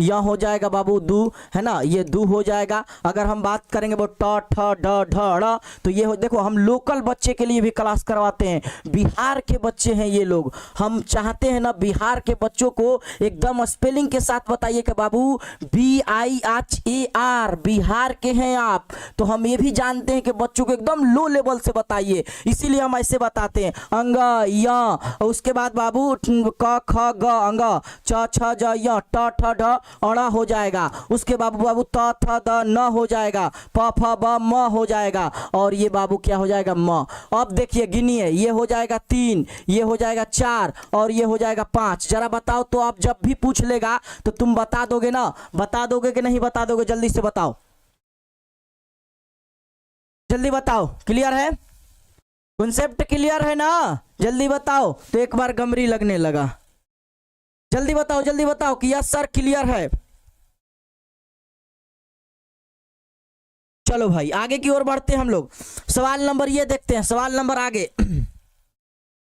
य हो जाएगा बाबू 2, है ना, ये 2 हो जाएगा। अगर हम बात करेंगे वो ट ठ ड ढ ड़, तो ये हो, देखो हम लोकल बच्चे के लिए भी क्लास करवाते हैं, बिहार के बच्चे हैं ये लोग, हम चाहते हैं ना बिहार के बच्चों को एकदम स्पेलिंग के साथ बताइए कि बाबू BIHAR बिहार के हैं आप, तो हम ये भी जानते हैं कि बच्चों को एकदम लो लेवल से बताइए, इसीलिए हम ऐसे बताते हैं। अंग य, उसके बाद बाबू क ख ग अंग, च छ ज य, ट ठ ड अड़ हो जाएगा। उसके बाबू त थ द न हो जाएगा, प फ ब म हो जाएगा, और ये बाबू क्या हो जाएगा म। अब देखिए गिनिए, ये हो जाएगा 3, ये हो जाएगा 4, और ये हो जाएगा 5। जरा बताओ तो, आप जब भी पूछ लेगा तो तुम बता दोगे ना, बता दोगे कि नहीं बता दोगे, जल्दी से बताओ, जल्दी बताओ। क्लियर है, कॉन्सेप्ट क्लियर है ना, जल्दी बताओ। तो एक बार गमरी लगने लगा, जल्दी बताओ कि यस सर क्लियर है। चलो भाई आगे की ओर बढ़ते हैं हम लोग, सवाल नंबर ये देखते हैं, सवाल नंबर आगे।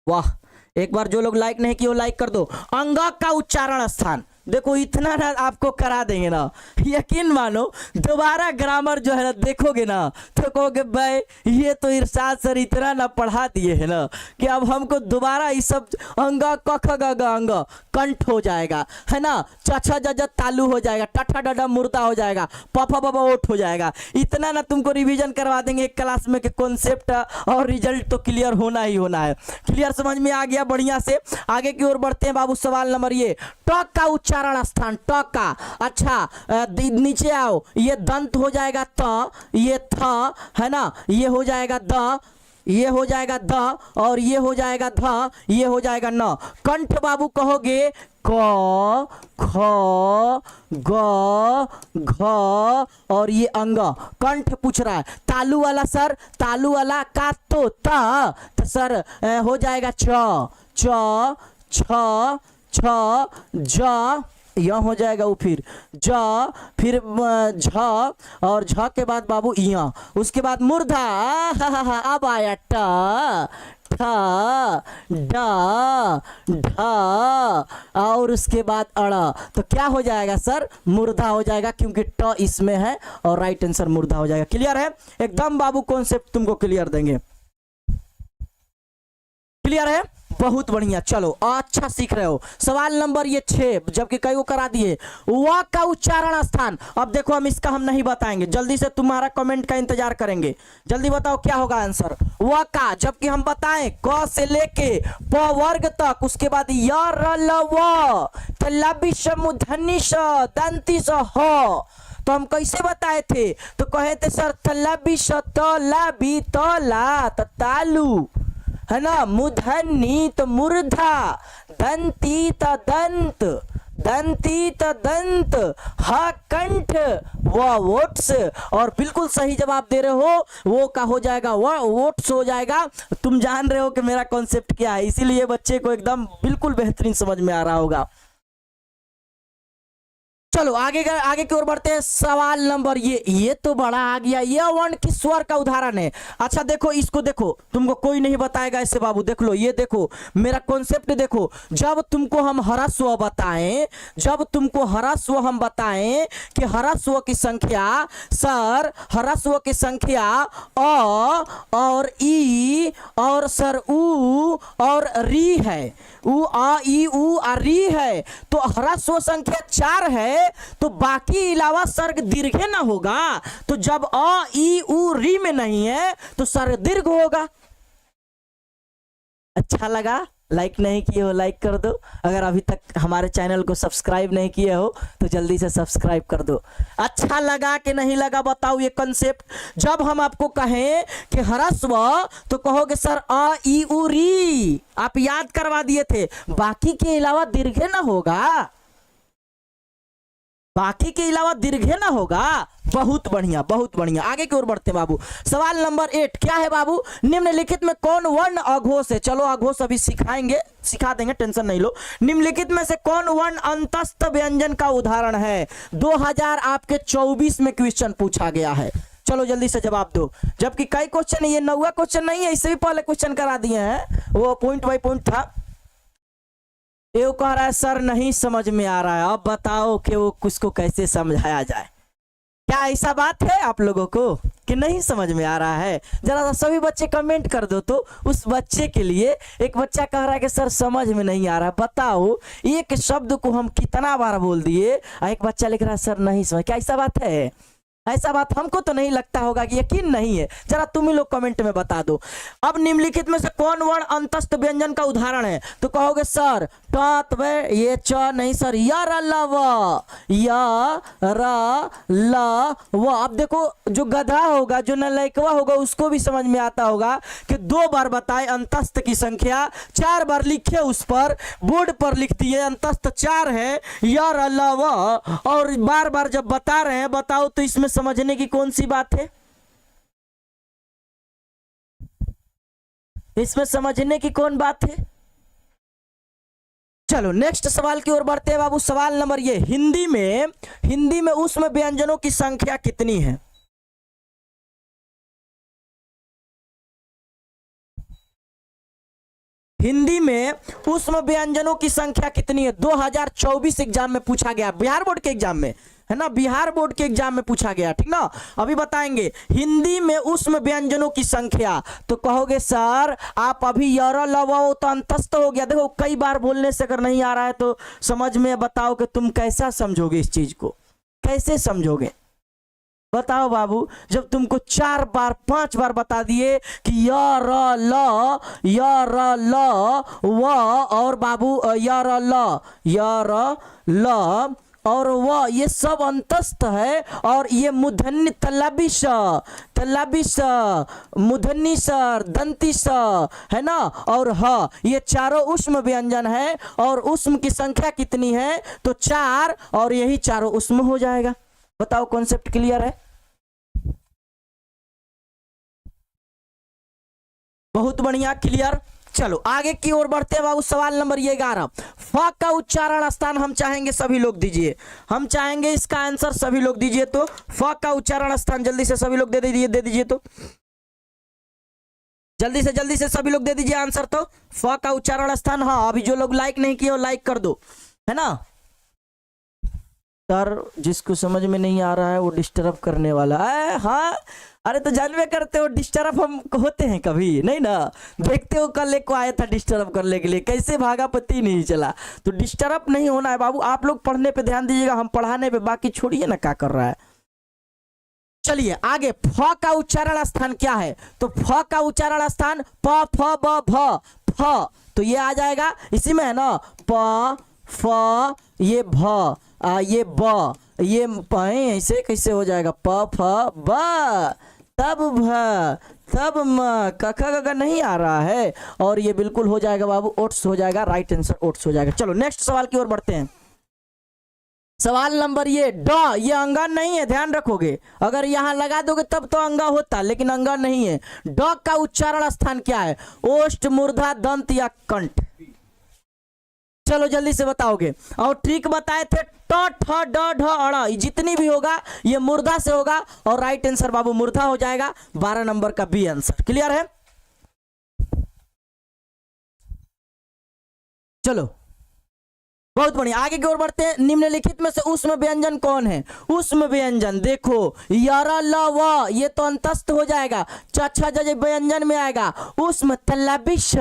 वाह, एक बार जो लोग लाइक नहीं किए वो लाइक कर दो। अंग का उच्चारण स्थान, देखो इतना ना आपको करा देंगे ना, यकीन मानो दोबारा ग्रामर जो है ना देखोगे ना तो कहोगे भाई ये तो इरशाद सर इतना ना पढ़ा दिए है ना कि अब हमको दोबारा ये सब अंग क ख ग घ अंग कंठ हो जाएगा, है ना, च छ ज ज तालू हो जाएगा, ट ठ ड ढ मुर्दा हो जाएगा, प फ ब ब ओठ हो जाएगा। इतना ना तुमको रिवीजन करवा देंगे एक क्लास में कि कॉन्सेप्ट और रिजल्ट तो क्लियर होना ही होना है। क्लियर समझ में आ गया? बढ़िया से आगे की ओर बढ़ते हैं बाबू। सवाल नंबर ये, ट का उच्चारण स्थान, ट का, अच्छा नीचे आओ, ये दंत हो जाएगा त, ये थ, है ना, ये हो जाएगा द, ये हो जाएगा द, और ये हो जाएगा ध, ये हो जाएगा न। कंठ बाबू कहोगे क ख ग घ और ये अंग। कंठ पूछ रहा है। तालू वाला सर, तालू वाला का तो त सर हो जाएगा च, च छ छ ज, यह हो जाएगा वो फिर ज, फिर झ, और झ के बाद बाबू य, उसके बाद मूर्धा, अब आया ट, ठ, ड, ढ, और उसके बाद अड़। तो क्या हो जाएगा सर? मूर्धा हो जाएगा, क्योंकि ट इसमें है और राइट आंसर मूर्धा हो जाएगा। क्लियर है एकदम बाबू? कॉन्सेप्ट तुमको क्लियर देंगे। क्लियर है? बहुत बढ़िया, चलो अच्छा सीख रहे हो। सवाल नंबर ये 6, जबकि कई को करा दिए। व का उच्चारण स्थान, अब देखो हम इसका हम नहीं बताएंगे, जल्दी से तुम्हारा कमेंट का इंतजार करेंगे। जल्दी बताओ क्या होगा आंसर। व का, जबकि हम बताएं क से लेके प वर्ग तक, उसके बाद य र ल व, तल्लाबी श मूर्धनी श, दंती श ह। तो हम कैसे बताए थे? तो कहे थे सर तल्लाबी श तलाबी तला तालू, है ना, मूर्धनी तो मूर्धा, दंती त दंत, दंती त दंत, हा कंठ, व वोट्स। और बिल्कुल सही जवाब दे रहे हो, वो का हो जाएगा व वोट्स हो जाएगा। तुम जान रहे हो कि मेरा कॉन्सेप्ट क्या है, इसीलिए बच्चे को एकदम बिल्कुल बेहतरीन समझ में आ रहा होगा। चलो आगे की ओर बढ़ते हैं। सवाल नंबर ये तो बड़ा आ गया। ये वर्ण किस स्वर का उदाहरण है? अच्छा देखो इसको, देखो तुमको कोई नहीं बताएगा इससे बाबू। देख लो, ये देखो मेरा कॉन्सेप्ट देखो। जब तुमको हम ह्रस्व बताएं, जब तुमको ह्रस्व हम बताएं कि ह्रस्व की संख्या, सर ह्रस्व की संख्या अ और ई और सर उ और री है, उ आ ई उ आ री है, तो ह्रस्व संख्या 4 है, तो बाकी अलावा सर्ग दीर्घ ना होगा। तो जब अ ई उ री में नहीं है तो सर्ग दीर्घ होगा। अच्छा लगा? लाइक नहीं किए हो लाइक कर दो। अगर अभी तक हमारे चैनल को सब्सक्राइब नहीं किए हो तो जल्दी से सब्सक्राइब कर दो। अच्छा लगा कि नहीं लगा बताओ ये कॉन्सेप्ट। जब हम आपको कहें कि ह्रस्व तो कहोगे सर अ ई उ री, आप याद करवा दिए थे, बाकी के अलावा दीर्घ ना होगा, बाकी के अलावा दीर्घ ना होगा। बहुत बढ़िया, बहुत बढ़िया। आगे की ओर बढ़ते हैं बाबू। सवाल नंबर 8 क्या है बाबू? निम्नलिखित में कौन वर्ण अघोष है? चलो अघोष अभी सिखाएंगे, सिखा देंगे, टेंशन नहीं लो। निम्नलिखित में से कौन वर्ण अंतस्थ व्यंजन का उदाहरण है? 2024 में क्वेश्चन पूछा गया है। चलो जल्दी से जवाब दो। जबकि कई क्वेश्चन है, ये 9वां क्वेश्चन नहीं है, इससे भी पहले क्वेश्चन करा दिए हैं, वो पॉइंट बाई पॉइंट था। ये कह रहा है सर नहीं समझ में आ रहा है, अब बताओ कि वो किसको कैसे समझाया जाए। क्या ऐसा बात है आप लोगों को कि नहीं समझ में आ रहा है? जरा सा सभी बच्चे कमेंट कर दो तो उस बच्चे के लिए। एक बच्चा कह रहा है कि सर समझ में नहीं आ रहा है, बताओ एक शब्द को हम कितना बार बोल दिए। एक बच्चा लिख रहा है सर नहीं समझ। क्या ऐसा बात है? ऐसा बात हमको तो नहीं लगता होगा, कि यकीन नहीं है। जरा तुम ही लोग कमेंट में बता दो। अब निम्नलिखित में से कौन वर्ण अंतस्थ व्यंजन का उदाहरण है? तो कहोगे सर ट ये च नहीं सर, य र ल व, य र ल व। अब देखो जो गधा होगा, जो नलैकवा होगा, उसको भी समझ में आता होगा कि 2 बार बताए अंतस्थ की संख्या, 4 बार लिखे, उस पर बोर्ड पर लिख दिए अंतस्थ 4 है, य र ल व, और बार बार जब बता रहे हैं, बताओ तो इसमें समझने की कौन सी बात है? इसमें समझने की कौन बात है? चलो नेक्स्ट सवाल की ओर बढ़ते हैं बाबू। सवाल नंबर ये, हिंदी में उसमें व्यंजनों की संख्या कितनी है? हिंदी में ऊष्म व्यंजनों की संख्या कितनी है? 2024 एग्जाम में पूछा गया, बिहार बोर्ड के एग्जाम में, है ना, बिहार बोर्ड के एग्जाम में पूछा गया, ठीक ना। अभी बताएंगे हिंदी में ऊष्म व्यंजनों की संख्या, तो कहोगे सर आप अभी यारा लवाओ तो अंतस्त हो गया। देखो कई बार बोलने से अगर नहीं आ रहा है तो समझ में बताओ कि तुम कैसा समझोगे इस चीज को, कैसे समझोगे बताओ बाबू। जब तुमको 4 बार 5 बार बता दिए कि य र ल व और बाबू य र ल और वह ये सब अंतस्थ है, और ये मूर्धन्य तल्लाबिश मूर्धन्य सर दंती स, है ना, और ह, ये चारों ऊष्म व्यंजन है। और ऊष्म की संख्या कितनी है? तो 4, और यही चारों ऊष्म हो जाएगा। बताओ कॉन्सेप्ट क्लियर है? बहुत बढ़िया, क्लियर। चलो आगे की ओर बढ़ते हैं बाबू। सवाल नंबर 11, फ का उच्चारण स्थान हम चाहेंगे सभी लोग दीजिए, हम चाहेंगे इसका आंसर सभी लोग दीजिए। तो फ का उच्चारण स्थान जल्दी से सभी लोग दे दीजिए तो जल्दी से सभी लोग दे दीजिए आंसर। तो फ का उच्चारण स्थान, हाँ अभी जो लोग लाइक नहीं किए वो लाइक कर दो, है ना। सर जिसको समझ में नहीं आ रहा है वो डिस्टर्ब करने वाला है। हाँ अरे तो जानवे करते हो डिस्टर्ब हम होते हैं कभी नहीं ना। देखते हो कल एक को आया था डिस्टर्ब करने के लिए, कैसे भागा पति नहीं चला। तो डिस्टर्ब नहीं होना है बाबू, आप लोग पढ़ने पे ध्यान दीजिएगा, हम पढ़ाने पे, बाकी छोड़िए ना क्या कर रहा है। चलिए आगे, फ का उच्चारण स्थान क्या है? तो फ का उच्चारण स्थान प फ ब भ, फ तो ये आ जाएगा इसी में, है ना। प फ ये भ ये ब ये पाए, ऐसे कैसे हो जाएगा? प फ ब तब भ तब म, कखा नहीं आ रहा है, और ये बिल्कुल हो जाएगा बाबू ओट्स हो जाएगा, राइट आंसर ओट्स हो जाएगा। चलो नेक्स्ट सवाल की ओर बढ़ते हैं। सवाल नंबर ये ड, ये अंगा नहीं है, ध्यान रखोगे, अगर यहां लगा दोगे तब तो अंगा होता, लेकिन अंगा नहीं है। ड का उच्चारण स्थान क्या है? ओष्ठ, मूर्धा, दंत या कंठ? चलो जल्दी से बताओगे। और ट्रिक बताए थे ट ठ ड ढ अड़, जितनी भी होगा ये मूर्धा से होगा, और राइट आंसर बाबू मूर्धा हो जाएगा। 12 नंबर का बी आंसर। क्लियर है? चलो बहुत बढ़िया, आगे की ओर बढ़ते हैं। निम्नलिखित में से ऊष्म व्यंजन कौन है? ऊष्म व्यंजन देखो, यारा ल व ये तो अंतस्थ हो जाएगा, छ व्यंजन में आएगा ऊष्म तल्लाबिश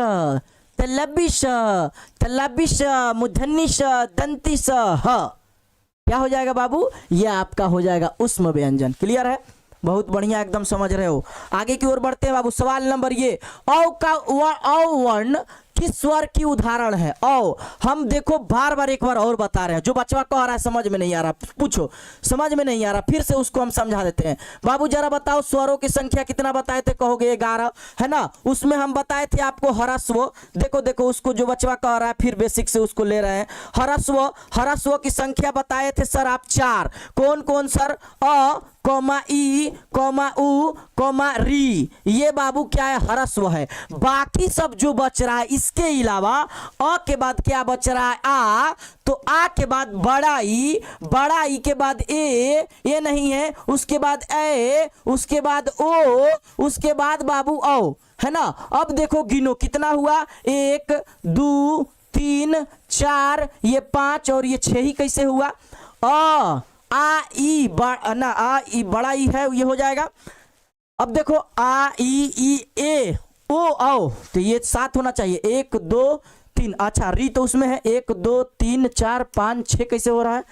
तल्लाबिश तल्लाबिश मूर्धन्यश दंतिश ह, क्या हो जाएगा बाबू? ये आपका हो जाएगा ऊष्म व्यंजन। क्लियर है? बहुत बढ़िया, एकदम समझ रहे हो। आगे की ओर बढ़ते हैं बाबू। सवाल नंबर ये, औ का औ वर्ण किस स्वर की उदाहरण है? औ हम देखो बार बार एक बार और बता रहे हैं, जो बच्चा कह रहा है समझ में नहीं आ रहा, पूछो समझ में नहीं आ रहा, फिर से उसको हम समझा देते हैं। बाबू जरा बताओ स्वरों की संख्या कितना बताए थे? कहोगे 11, है ना। उसमें हम बताए थे आपको ह्रस्व, देखो देखो उसको जो बच्चा कह रहा है फिर बेसिक से उसको ले रहे हैं। ह्रस्व की संख्या बताए थे सर आप 4, कौन कौन सर? अ कोमा ई कोमा उ कोमा री, ये बाबू क्या है? ह्रस्व है। बाकी सब जो बच रहा है इसके अलावा अ के बाद क्या बच रहा है? आ, तो आ के बाद बड़ा ई के बाद ए नहीं है, उसके बाद ए, उसके बाद ओ, उसके बाद बाबू औ, है ना। अब देखो गिनो कितना हुआ? 1 2 3 4, ये 5 और ये 6 ही कैसे हुआ? आ ई ना, आ ई बड़ा ई है, ये हो जाएगा। अब देखो आ ई ए ओ आओ, तो ये 7 होना चाहिए। 1 2 3, अच्छा री तो उसमें है 1 2 3 4 5 6 कैसे हो रहा है?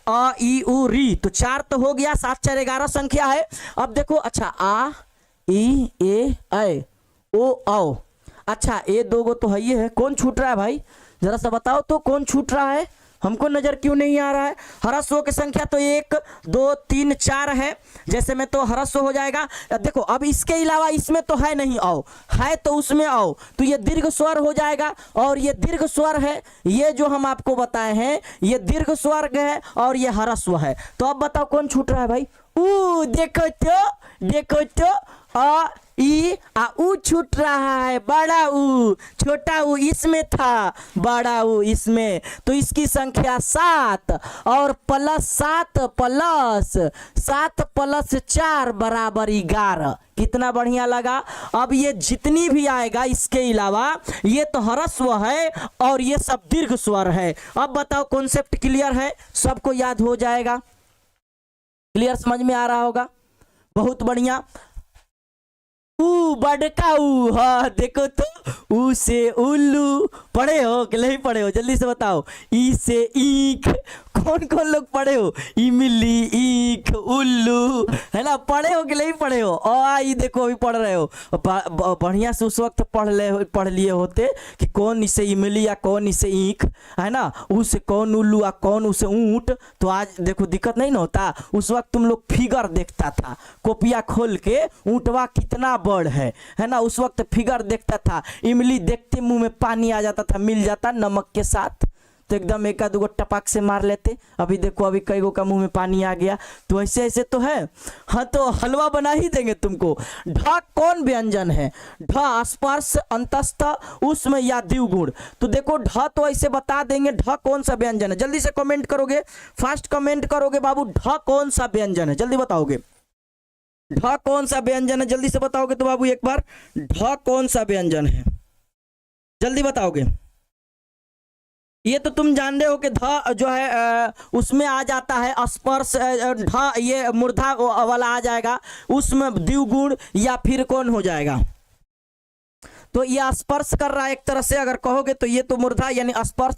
आ ई उ री, तो 4 तो हो गया, 7 4 11 संख्या है। अब देखो अच्छा आ ई ए ओ आओ, अच्छा ए 2 गो तो है, ये है, कौन छूट रहा है भाई? जरा सा बताओ तो कौन छूट रहा है, हमको नजर क्यों नहीं आ रहा है? ह्रस्व की संख्या तो 1 2 3 4 है, जैसे में तो ह्रस्व हो जाएगा। देखो अब इसके अलावा इसमें तो है नहीं आओ, है तो उसमें आओ, तो ये दीर्घ स्वर हो जाएगा, और ये दीर्घ स्वर है, ये जो हम आपको बताए हैं ये दीर्घ स्वर है और ये ह्रस्व है। तो अब बताओ कौन छूट रहा है भाई? देखो तो आ ई आ ऊ छूट रहा है, बड़ा ऊ, छोटा ऊ इसमें था, बड़ा ऊ इसमें, तो इसकी संख्या 7 और प्लस 7 प्लस 4 बराबर 11। कितना बढ़िया लगा। अब ये जितनी भी आएगा इसके अलावा ये तो ह्रस्व है और ये सब दीर्घ स्वर है। अब बताओ कॉन्सेप्ट क्लियर है, सबको याद हो जाएगा, क्लियर समझ में आ रहा होगा, बहुत बढ़िया। ऊ बड़का ऊ, हाँ देखो तो, ऊ से उल्लू, पढ़े हो कि नहीं पढ़े हो, जल्दी से बताओ। ई से ईख, कौन कौन लोग पढ़े हो, इमली, ईख, उल्लू, है ना, पढ़े हो कि नहीं पढ़े हो। ई देखो अभी पढ़ रहे हो, बढ़िया से उस वक्त पढ़ लिए होते कि कौन इसे इमली या कौन इसे ईख, है ना, ऊ से कौन उल्लू या कौन उसे ऊंट, तो आज देखो दिक्कत नहीं ना होता। उस वक्त तुम लोग फिगर देखता था, कॉपिया खोल के, ऊंटवा कितना बड़ है ना, उस वक्त फिगर देखता था। इमली देखते मुंह में पानी आ जाता था, मिल जाता नमक के साथ, तो एकदम एक आध गो टपक से मार लेते। अभी देखो अभी कई गो का मुंह में पानी आ गया, तो ऐसे ऐसे तो है। हाँ तो हलवा बना ही देंगे तुमको। ढ कौन व्यंजन है, ढ स्पर्श, अंतस्थ, उष्म या द्विगुण। तो देखो ढ तो ऐसे बता देंगे, ढ कौन सा व्यंजन है, जल्दी से कमेंट करोगे, फास्ट कमेंट करोगे बाबू, ढ कौन सा व्यंजन है, जल्दी बताओगे। ढ कौन सा व्यंजन है, जल्दी से बताओगे तो बाबू एक बार, ढ कौन सा व्यंजन है, जल्दी बताओगे। ये तो तुम जान रहे हो कि ध जो है उसमें आ जाता है स्पर्श, ढ ये मूर्धा वाला आ जाएगा, उसमें द्विगुण या फिर कौन हो जाएगा, तो ये स्पर्श कर रहा है एक तरह से अगर कहोगे तो, ये तो मूर्धा यानी स्पर्श,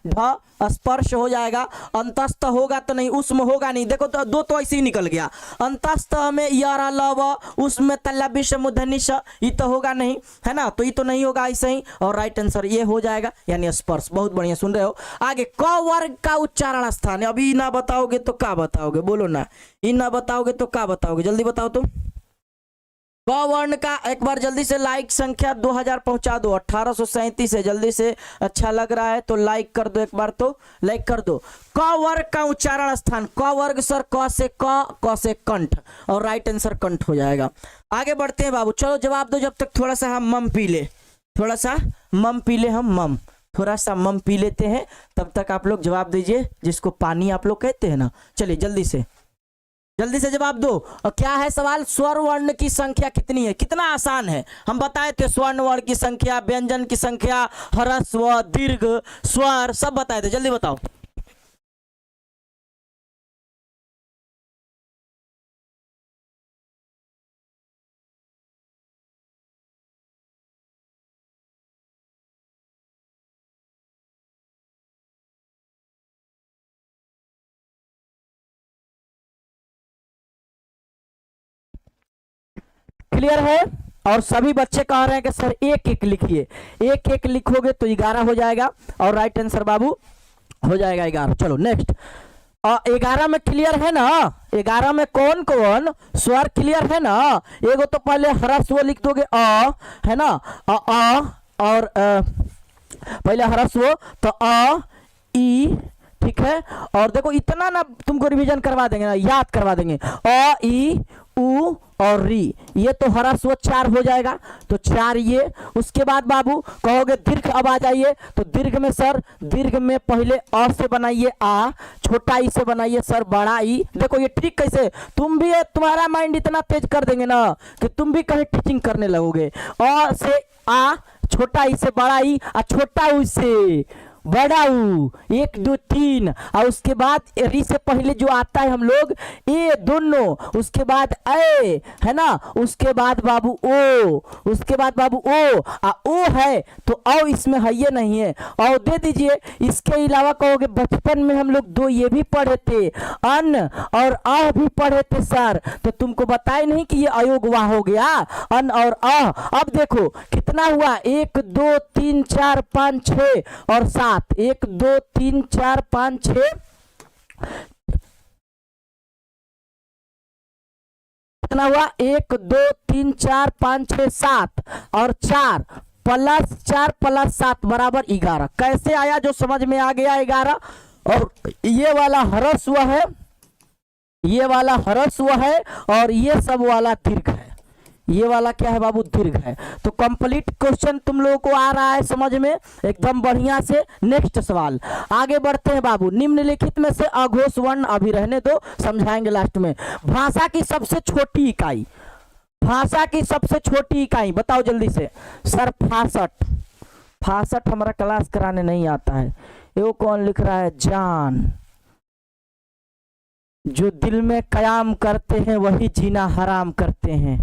ढ स्पर्श हो जाएगा। अंतस्थ होगा तो नहीं, उसमें होगा नहीं, देखो तो दो तो ऐसे ही निकल गया। अंतस्थ में यारा लव, उसमें तल्लाबिश मुधनिश, ये तो होगा नहीं, है ना, तो ये तो नहीं होगा ऐसे ही, और राइट आंसर ये हो जाएगा यानी स्पर्श। बहुत बढ़िया, सुन रहे हो। आगे क वर्ग का उच्चारण स्थान है, अभी ना बताओगे तो क्या बताओगे, बोलो ना, इन ना बताओगे तो क्या बताओगे, जल्दी बताओ तुम। क वर्ण का एक बार जल्दी से लाइक संख्या 2000 पहुंचा दो, 1837 है, जल्दी से, अच्छा लग रहा है तो लाइक कर दो, एक बार तो लाइक कर दो। क वर्ग का उच्चारण स्थान, क वर्ग सर, क से कंठ, और राइट आंसर कंठ हो जाएगा। आगे बढ़ते हैं बाबू, चलो जवाब दो, जब तक थोड़ा सा हम मम पी ले, थोड़ा सा मम पी ले, हम मम थोड़ा सा मम पी लेते हैं, तब तक आप लोग जवाब दीजिए, जिसको पानी आप लोग कहते हैं ना। चलिए जल्दी से जवाब दो। और क्या है सवाल, स्वर वर्ण की संख्या कितनी है, कितना आसान है, हम बताए थे स्वर्ण वर्ण की संख्या, व्यंजन की संख्या, ह्रस्व, दीर्घ, स्वर सब बताए थे, जल्दी बताओ। क्लियर है। और सभी बच्चे कह रहे हैं कि सर एक एक लिखिए, एक एक लिखोगे तो 11 हो जाएगा, और राइट आंसर बाबू हो जाएगा 11। चलो नेक्स्ट, 11 में क्लियर है ना, 11 में कौन कौन स्वर क्लियर है ना। एगो तो पहले ह्रस्व लिख दोगे, है ना, और पहले ह्रस्व तो अ, ई, ठीक है। और देखो इतना ना तुमको रिवीजन करवा देंगे ना, याद करवा देंगे, अ, ई, उ और री, ये तो ह्रस्व 4 हो जाएगा, तो 4 ये। उसके बाद बाबू कहोगे दीर्घ, अब आ जाइए, तो दीर्घ में सर, दीर्घ में पहले अ से बनाइए आ, छोटा ई से बनाइए सर बड़ा ई। देखो ये ट्रिक कैसे, तुम भी, तुम्हारा माइंड इतना तेज कर देंगे ना कि तुम भी कहीं टीचिंग करने लगोगे। अ से आ, छोटा ई से बड़ा ई, और छोटा ऊ से बड़ा ऊ, 1 2 3, और उसके बाद री से पहले जो आता है हम लोग ए दोनों, उसके बाद ए, है ना, उसके बाद बाबू ओ, उसके बाद बाबू ओ, ओ है तो औ इसमें है ये नहीं है, और दे दीजिए। इसके अलावा कहोगे बचपन में हम लोग 2 ये भी पढ़े थे, अन और अ भी पढ़े थे सर, तो तुमको बताए नहीं कि ये अयोग वाह हो गया, अन और अ। अब देखो कितना हुआ, 1 2 3 4 5 6 और 7, 1 2 3 4 5 6, कितना हुआ, 1 2 3 4 5 6 7, और 4 प्लस 4 प्लस 7 बराबर 11। कैसे आया, जो समझ में आ गया 11। और ये वाला ह्रस्व है, ये वाला ह्रस्व है, और ये सब वाला दीर्घ है, ये वाला क्या है बाबू, दीर्घ है। तो कंप्लीट क्वेश्चन तुम लोगों को आ रहा है समझ में एकदम बढ़िया से। नेक्स्ट सवाल आगे बढ़ते हैं बाबू। निम्नलिखित में से अघोष वर्ण, अभी रहने दो समझाएंगे लास्ट में। भाषा की सबसे छोटी इकाई, भाषा की सबसे छोटी इकाई बताओ जल्दी से सर। फासठ, फासठ हमारा क्लास कराने नहीं आता है। ये कौन लिख रहा है, जान। जो दिल में कयाम करते हैं वही जीना हराम करते हैं।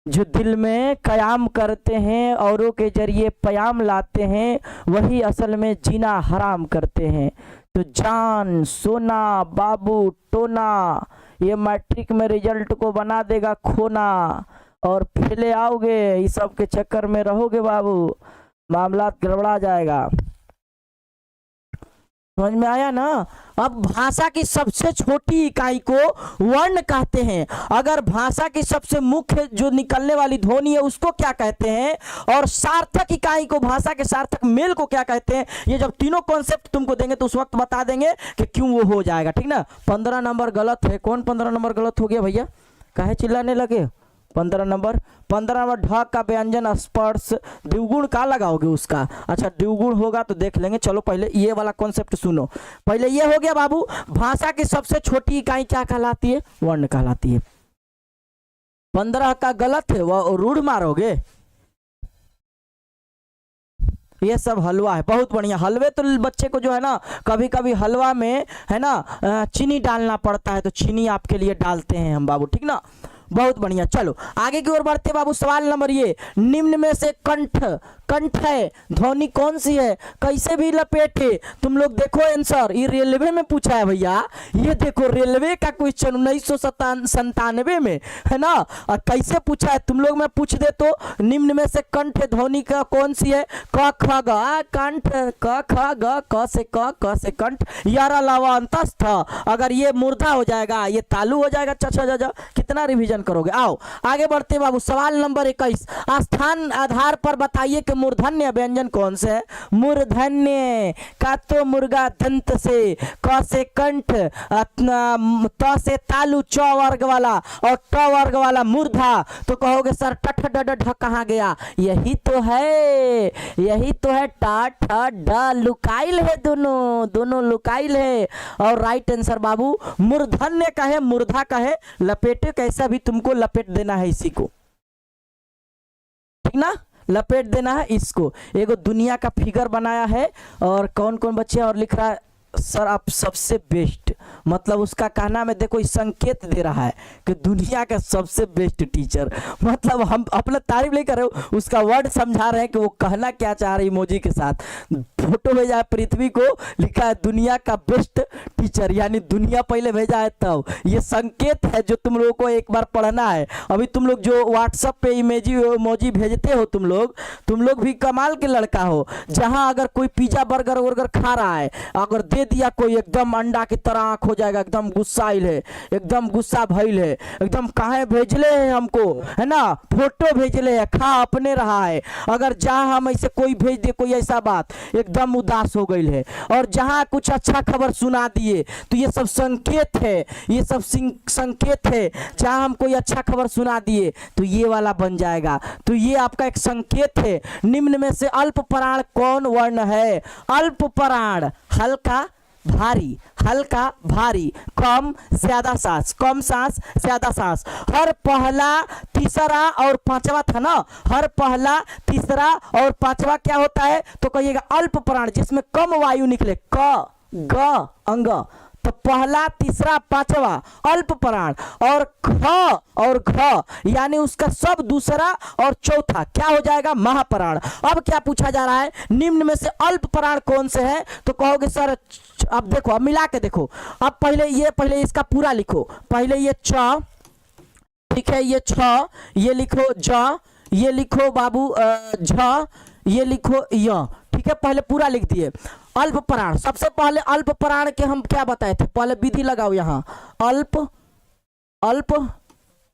जो दिल में कयाम करते हैं औरों के जरिए प्याम लाते हैं वही असल में जीना हराम करते हैं। तो जान, सोना, बाबू, टोना, ये मैट्रिक में रिजल्ट को बना देगा खोना। और फेले आओगे इस सब के चक्कर में रहोगे बाबू, मामला गड़बड़ा जाएगा। समझ में आया ना। अब भाषा की सबसे छोटी इकाई को वर्ण कहते हैं। अगर भाषा की सबसे मुख्य जो निकलने वाली ध्वनि है उसको क्या कहते हैं, और सार्थक इकाई को, भाषा के सार्थक मेल को क्या कहते हैं, ये जब तीनों कॉन्सेप्ट तुमको देंगे तो उस वक्त बता देंगे कि क्यों वो हो जाएगा, ठीक ना। 15 नंबर गलत है। कौन 15 नंबर गलत हो गया भैया, काहे चिल्लाने लगे। 15 नंबर ढ का व्यंजन स्पर्श द्विगुण का लगाओगे उसका। अच्छा द्विगुण होगा तो देख लेंगे। चलो पहले ये वाला कॉन्सेप्ट सुनो। पहले ये हो गया बाबू, भाषा की सबसे छोटी इकाई क्या कहलाती है, वर्ण कहलाती है। 15 का गलत है, वह रूढ़ मारोगे। ये सब हलवा है, बहुत बढ़िया। हलवे तो बच्चे को जो है ना, कभी कभी हलवा में है ना चीनी डालना पड़ता है, तो चीनी आपके लिए डालते हैं हम बाबू, ठीक ना। बहुत बढ़िया। चलो आगे की ओर बढ़ते बाबू। सवाल नंबर ये, निम्न में से कंठ, कंठ है ध्वनि कौन सी है, कैसे भी लपेटे। तुम लोग देखो आंसर, ये रेलवे में पूछा है भैया। ये देखो रेलवे का क्वेश्चन 1997 में है ना, और कैसे पूछा है तुम लोग। मैं पूछ दे तो, निम्न में से कंठ ध्वनि का कौन सी है, क ख ग कंठ, क ख ग, क से कंठ, यारा लावा अंतस्थ। अगर ये मूर्धा हो जाएगा, ये तालु हो जाएगा, च छ ज ज। कितना रिवीजन करोगे। आओ आगे बढ़ते बाबू। सवाल नंबर 21, स्थान आधार पर बताइए कि मूर्धन्य व्यंजन कौन से है। मूर्धन्य का तो मुर्गा दंत से, क से कंठ, त से तालु च वर्ग वाला, और ट वर्ग वाला मूर्धा। तो कहोगे सर ट ठ ड ढ कहाँ गया, यही तो है, यही तो है। ट ठ ड लुकाइल है, दोनों लुकाइल है। और राइट आंसर बाबू मूर्धन्य का है, मूर्धा का है। लपेटे कैसा भी तुमको लपेट देना है इसी को, ठीक ना, लपेट देना है इसको। एगो दुनिया का फिगर बनाया है, और कौन कौन बच्चे और लिख रहा है सर आप सबसे बेस्ट, मतलब उसका कहना में देखो संकेत दे रहा है कि दुनिया का सबसे बेस्ट टीचर। मतलब हम अपना तारीफ नहीं कर रहे हो, उसका वर्ड समझा रहे हैं कि वो कहना क्या चाह रही इमोजी के साथ। फोटो भेजा है पृथ्वी को, लिखा है दुनिया का बेस्ट टीचर, यानी दुनिया पहले भेजा है तब। ये संकेत है जो तुम लोगों को एक बार पढ़ना है। अभी तुम लोग जो व्हाट्सएप पे इमोजी भेजते हो तुम लोग भी कमाल के लड़का हो। जहां अगर कोई पिज्जा बर्गर वर्गर खा रहा है, अगर दे दिया कोई, एकदम अंडा की तरह आंख हो जाएगा, एकदम गुस्साइल है, एकदम गुस्सा भइल है, एकदम काहे भेजले है हमको, है ना, फोटो भेजले है, खा अपने रहा है। अगर जहां हम ऐसे कोई भेज दे कोई ऐसा बात, एकदम उदास हो गई है। और जहां कुछ अच्छा खबर सुना दिए तो ये सब संकेत है, ये सब संकेत है। जहां हम कोई अच्छा खबर सुना दिए तो ये वाला बन जाएगा। तो ये आपका एक संकेत है। निम्न में से अल्प प्राण कौन वर्ण है। अल्प प्राण हल्का भारी, हल्का भारी, कम ज्यादा सांस, कम सांस ज्यादा सांस। हर पहला तीसरा और पांचवा था ना, हर पहला तीसरा और पांचवा क्या होता है, तो कहिएगा अल्प प्राण जिसमें कम वायु निकले, क ग अंग। तो पहला तीसरा पांचवा अल्प प्राण, और ख और घ यानी उसका सब दूसरा और चौथा क्या हो जाएगा, महाप्राण। अब क्या पूछा जा रहा है, निम्न में से अल्प प्राण कौन से है। तो कहोगे सर अब देखो, अब मिला के देखो। अब पहले इसका पूरा लिखो। पहले ये च, ठीक है, ये छ, ये लिखो ज, ये लिखो बाबू झ, ये लिखो य, ठीक है। पहले पूरा लिख दिए। अल्प प्राण, सबसे पहले अल्प प्राण के हम क्या बताए थे, पहले विधि लगाओ यहाँ। अल्प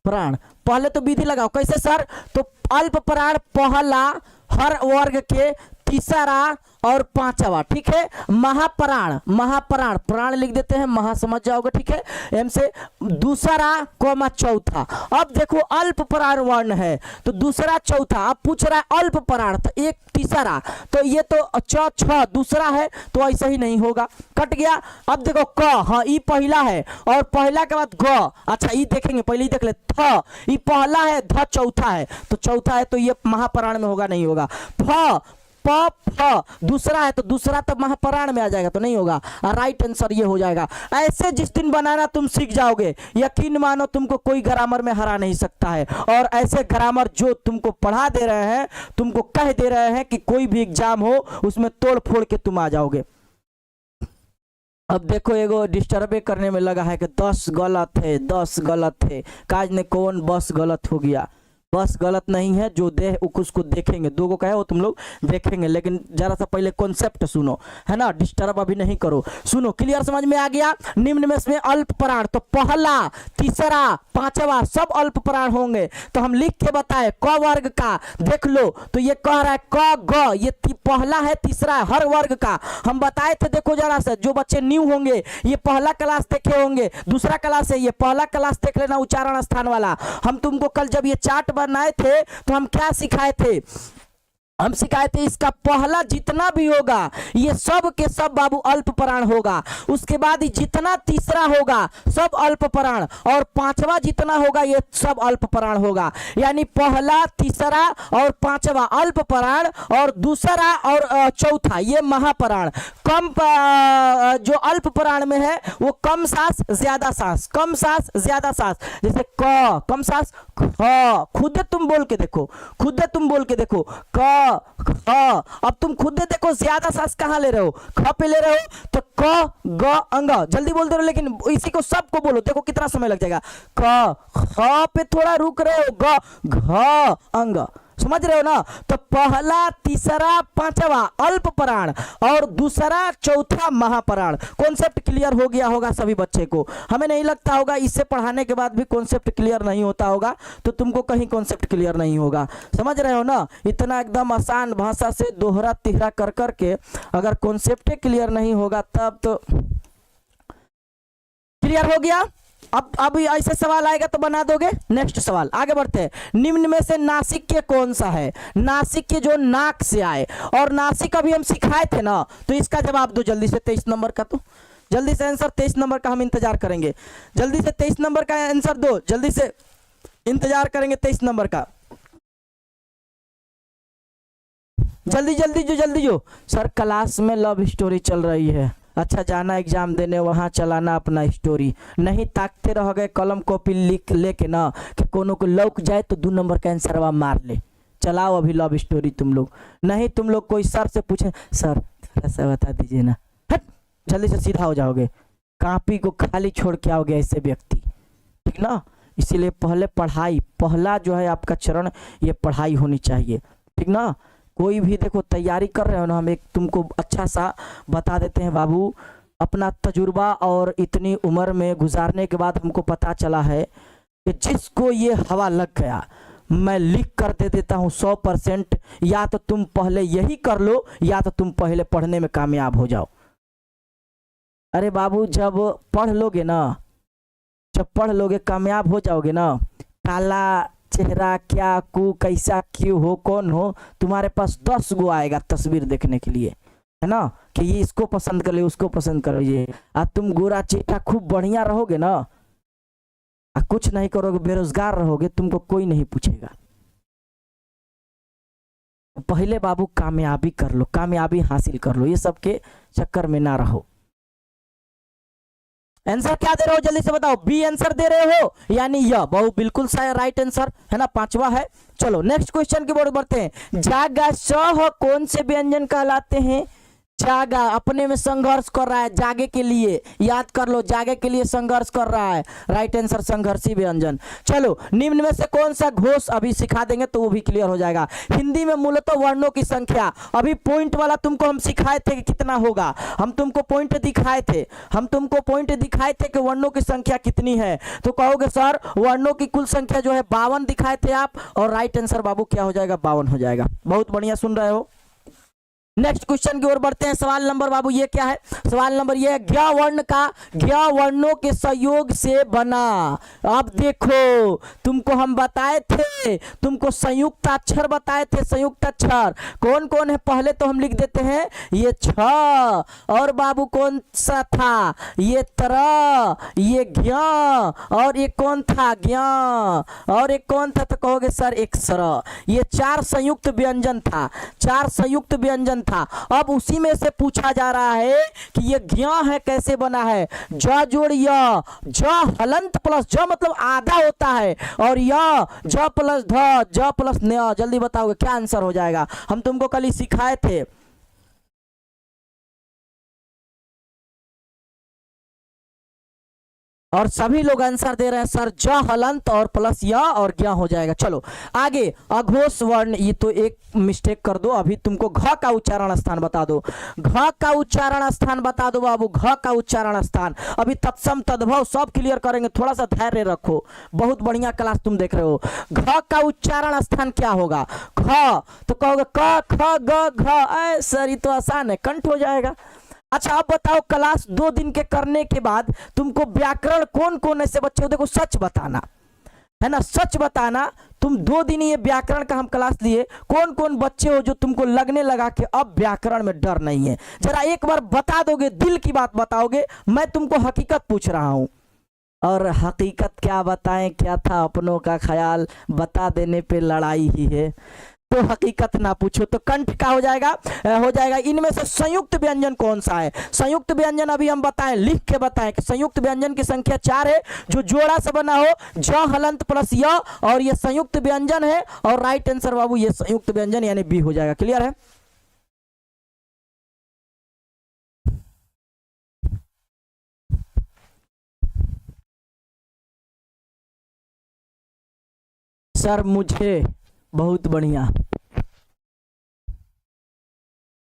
प्राण, पहले तो विधि लगाओ। कैसे सर, तो अल्प प्राण पहला हर वर्ग के तीसरा और पांचवा, ठीक है, महाप्राण, महाप्राण, प्राण लिख देते हैं, महा समझ जाओगे, ठीक है, एम से दूसरा कॉमा चौथा। अब देखो अल्प प्राण वर्ण है तो दूसरा चौथा, अब पूछ रहा है अल्प प्राण तो एक तीसरा, तो ये तो छ दूसरा है तो ऐसा ही नहीं होगा, कट गया। अब देखो क, हाँ ई पहला है और पहला के बाद ग, अच्छा ई देखेंगे, पहले ही देख ले, थ ई पहला है, ध चौथा है, तो चौथा है तो ये महाप्राण में होगा, नहीं होगा। फ प फ दूसरा है तो दूसरा तो महाप्राण में आ जाएगा, तो नहीं होगा, राइट आंसर ये हो जाएगा। ऐसे जिस दिन बनाना तुम सीख जाओगे, यकीन मानो तुमको कोई ग्रामर में हरा नहीं सकता है। और ऐसे ग्रामर जो तुमको पढ़ा दे रहे हैं, तुमको कह दे रहे हैं कि कोई भी एग्जाम हो उसमें तोड़ फोड़ के तुम आ जाओगे। अब देखो एगो डिस्टर्बे करने में लगा है कि 10 गलत है, 10 गलत है, काज ने कौन बस गलत हो गया, बस गलत नहीं है, जो दे उसको देखेंगे, दो को कहे वो तुम लोग देखेंगे, लेकिन जरा सा पहले कॉन्सेप्ट सुनो, है ना, डिस्टर्ब अभी नहीं करो, सुनो, क्लियर समझ में आ गया। निम्न में इसमें अल्प प्राण, तो पहला तीसरा पांचवा सब अल्प प्राण होंगे, तो हम लिख के बताए क वर्ग का, देख लो तो ये कह रहा है क ग, ये पहला है तीसरा है, हर वर्ग का हम बताए थे। देखो जरा सा, जो बच्चे न्यू होंगे ये पहला क्लास देखे होंगे, दूसरा क्लास है, ये पहला क्लास देख लेना उच्चारण स्थान वाला। हम तुमको कल जब ये चार्ट बनाए थे तो हम क्या सिखाए थे, हम सिखाए थे इसका पहला जितना भी होगा ये सब के सब बाबू अल्प प्राण होगा, उसके बाद जितना तीसरा होगा सब अल्प प्राण, और पांचवा जितना होगा ये सब अल्प प्राण होगा। यानी पहला तीसरा और पांचवा अल्प प्राण और दूसरा और चौथा ये महाप्राण। कम जो अल्प प्राण में है वो कम सांस ज्यादा सांस, कम सांस ज्यादा सांस, जैसे क कम सांस, ख खुद तुम बोल के देखो, खुद तुम बोल के देखो, क ख, अब तुम खुद देखो ज्यादा सांस कहाँ ले रहे हो, ख पे ले रहे हो, तो क ग अंग जल्दी बोल दे रहे हो, लेकिन इसी को सबको बोलो, देखो कितना समय लग जाएगा। क ख पे थोड़ा रुक रहे हो, ग घ अंग, समझ रहे हो ना। तो पहला तीसरा पांचवा अल्प प्राण और दूसरा चौथा महाप्राण। कॉन्सेप्ट क्लियर हो गया होगा सभी बच्चे को, हमें नहीं लगता होगा इससे पढ़ाने के बाद भी कॉन्सेप्ट क्लियर नहीं होता होगा, तो तुमको कहीं कॉन्सेप्ट क्लियर नहीं होगा, समझ रहे हो ना। इतना एकदम आसान भाषा से दोहरा तिहरा कर करके अगर कॉन्सेप्ट क्लियर नहीं होगा तब तो क्लियर हो गया। अब अभी ऐसे सवाल आएगा तो बना दोगे। नेक्स्ट सवाल आगे बढ़ते हैं। निम्न में से नासिक के कौन सा है, नासिक के जो नाक से आए, और नासिक अभी हम सिखाए थे ना, तो इसका जवाब दो जल्दी से 23 नंबर का, तो जल्दी से आंसर 23 नंबर का हम इंतजार करेंगे, जल्दी से 23 नंबर का आंसर दो, जल्दी से इंतजार करेंगे 23 नंबर का, जल्दी जल्दी जो जल्दी जो। सर क्लास में लव स्टोरी चल रही है, अच्छा जाना एग्जाम देने वहाँ चलाना अपना स्टोरी, नहीं ताकते रह गए कलम कॉपी लिख लेके ना कि कोनो को लौक जाए तो 2 नंबर का आंसर मार ले। चलाओ अभी लव स्टोरी तुम लोग, नहीं तुम लोग कोई सर से पूछे सर थोड़ा सा बता दीजिए ना, हट जल्दी से सीधा हो जाओगे, कॉपी को खाली छोड़ के आओगे ऐसे व्यक्ति, ठीक ना। इसीलिए पहले पढ़ाई, पहला जो है आपका चरण ये पढ़ाई होनी चाहिए, ठीक ना। कोई भी देखो तैयारी कर रहे हो ना, हम एक तुमको अच्छा सा बता देते हैं बाबू, अपना तजुर्बा और इतनी उम्र में गुजारने के बाद हमको पता चला है कि जिसको ये हवा लग गया, मैं लिख कर दे देता हूँ 100%, या तो तुम पहले यही कर लो या तो तुम पहले पढ़ने में कामयाब हो जाओ। अरे बाबू जब पढ़ लोगे ना, जब पढ़ लोगे कामयाब हो जाओगे ना, काला चेहरा क्या कू कैसा क्यों हो कौन हो, तुम्हारे पास 10 गो आएगा तस्वीर देखने के लिए, है ना, कि ये इसको पसंद कर ले उसको पसंद कर लीजिए। तुम गोरा चीटा खूब बढ़िया रहोगे ना, कुछ नहीं करोगे, बेरोजगार रहोगे, तुमको कोई नहीं पूछेगा। पहले बाबू कामयाबी कर लो, कामयाबी हासिल कर लो, ये सब के चक्कर में ना रहो। आंसर क्या दे रहे हो जल्दी से बताओ, बी आंसर दे रहे हो, यानी यह बहु बिल्कुल सही राइट आंसर है ना, 5वां है। चलो नेक्स्ट क्वेश्चन की ओर बढ़ते हैं। जागा सह कौन से व्यंजन कहलाते हैं, जागा अपने में संघर्ष कर रहा है, जागे के लिए, याद कर लो जागे के लिए संघर्ष कर रहा है, राइट आंसर संघर्षी व्यंजन। चलो निम्न में से कौन सा घोष अभी सिखा देंगे तो वो भी क्लियर हो जाएगा। हिंदी में मूलतः वर्णों की संख्या, अभी पॉइंट वाला तुमको हम सिखाए थे कि कितना होगा, हम तुमको पॉइंट दिखाए थे, हम तुमको पॉइंट दिखाए थे कि वर्णों की संख्या कितनी है, तो कहोगे सर वर्णों की कुल संख्या जो है 52 दिखाए थे आप, और राइट आंसर बाबू क्या हो जाएगा 52 हो जाएगा। बहुत बढ़िया सुन रहे हो। नेक्स्ट क्वेश्चन की ओर बढ़ते हैं। सवाल नंबर बाबू ये क्या है? सवाल नंबर ये है, ज्ञ वर्ण का ज्ञ वर्णों के संयोग से बना। अब देखो तुमको हम बताए थे, तुमको संयुक्त अक्षर बताए थे। संयुक्त अक्षर कौन कौन है पहले तो हम लिख देते हैं, ये छ, और बाबू कौन सा था? ये तर, ये ज्ञ, और ये कौन था? ज्ञ, और एक कौन था? तो कहोगे सर एक सर। ये 4 संयुक्त व्यंजन था, 4 संयुक्त व्यंजन था। अब उसी में से पूछा जा रहा है कि ये ज्ञ है कैसे बना है? ज जोड़ य, ज हलंत प्लस ज मतलब आधा होता है, और य ज प्लस ध, ज प्लस न। जल्दी बताओगे क्या आंसर हो जाएगा? हम तुमको कल ही सिखाए थे। और सभी लोग आंसर दे रहे हैं सर ज हलंत और प्लस य और ज्ञ हो जाएगा। चलो आगे, अघोष वर्ण, ये तो एक मिस्टेक कर दो। अभी तुमको घ का उच्चारण स्थान बता दो, घ का उच्चारण स्थान बता दो बाबू, घ का उच्चारण स्थान। अभी तत्सम तद्भव सब क्लियर करेंगे, थोड़ा सा धैर्य रखो, बहुत बढ़िया क्लास तुम देख रहे हो। घ का उच्चारण स्थान क्या होगा? घ तो कहोगे क ख ग घ। सर ये तो आसान है, कंठ हो जाएगा। अच्छा अब बताओ, क्लास 2 दिन के करने के बाद तुमको व्याकरण कौन कौन ऐसे बच्चे हो, देखो सच बताना है ना, सच बताना। तुम 2 दिन ये व्याकरण का हम क्लास लिए, कौन कौन बच्चे हो जो तुमको लगने लगा कि अब व्याकरण में डर नहीं है? जरा एक बार बता दोगे, दिल की बात बताओगे। मैं तुमको हकीकत पूछ रहा हूं, और हकीकत क्या बताएं, क्या था अपनों का ख्याल, बता देने पे लड़ाई ही है। तो हकीकत ना पूछो। तो कंठ का हो जाएगा, हो जाएगा। इनमें से संयुक्त व्यंजन कौन सा है? संयुक्त व्यंजन अभी हम बताएं, लिख के बताएं कि संयुक्त व्यंजन की संख्या 4 है, जो जोड़ा से बना हो, ज हलंत प्लस य, और ये संयुक्त व्यंजन है। और राइट आंसर बाबू ये संयुक्त व्यंजन यानी बी हो जाएगा। क्लियर है? सर मुझे बहुत बढ़िया।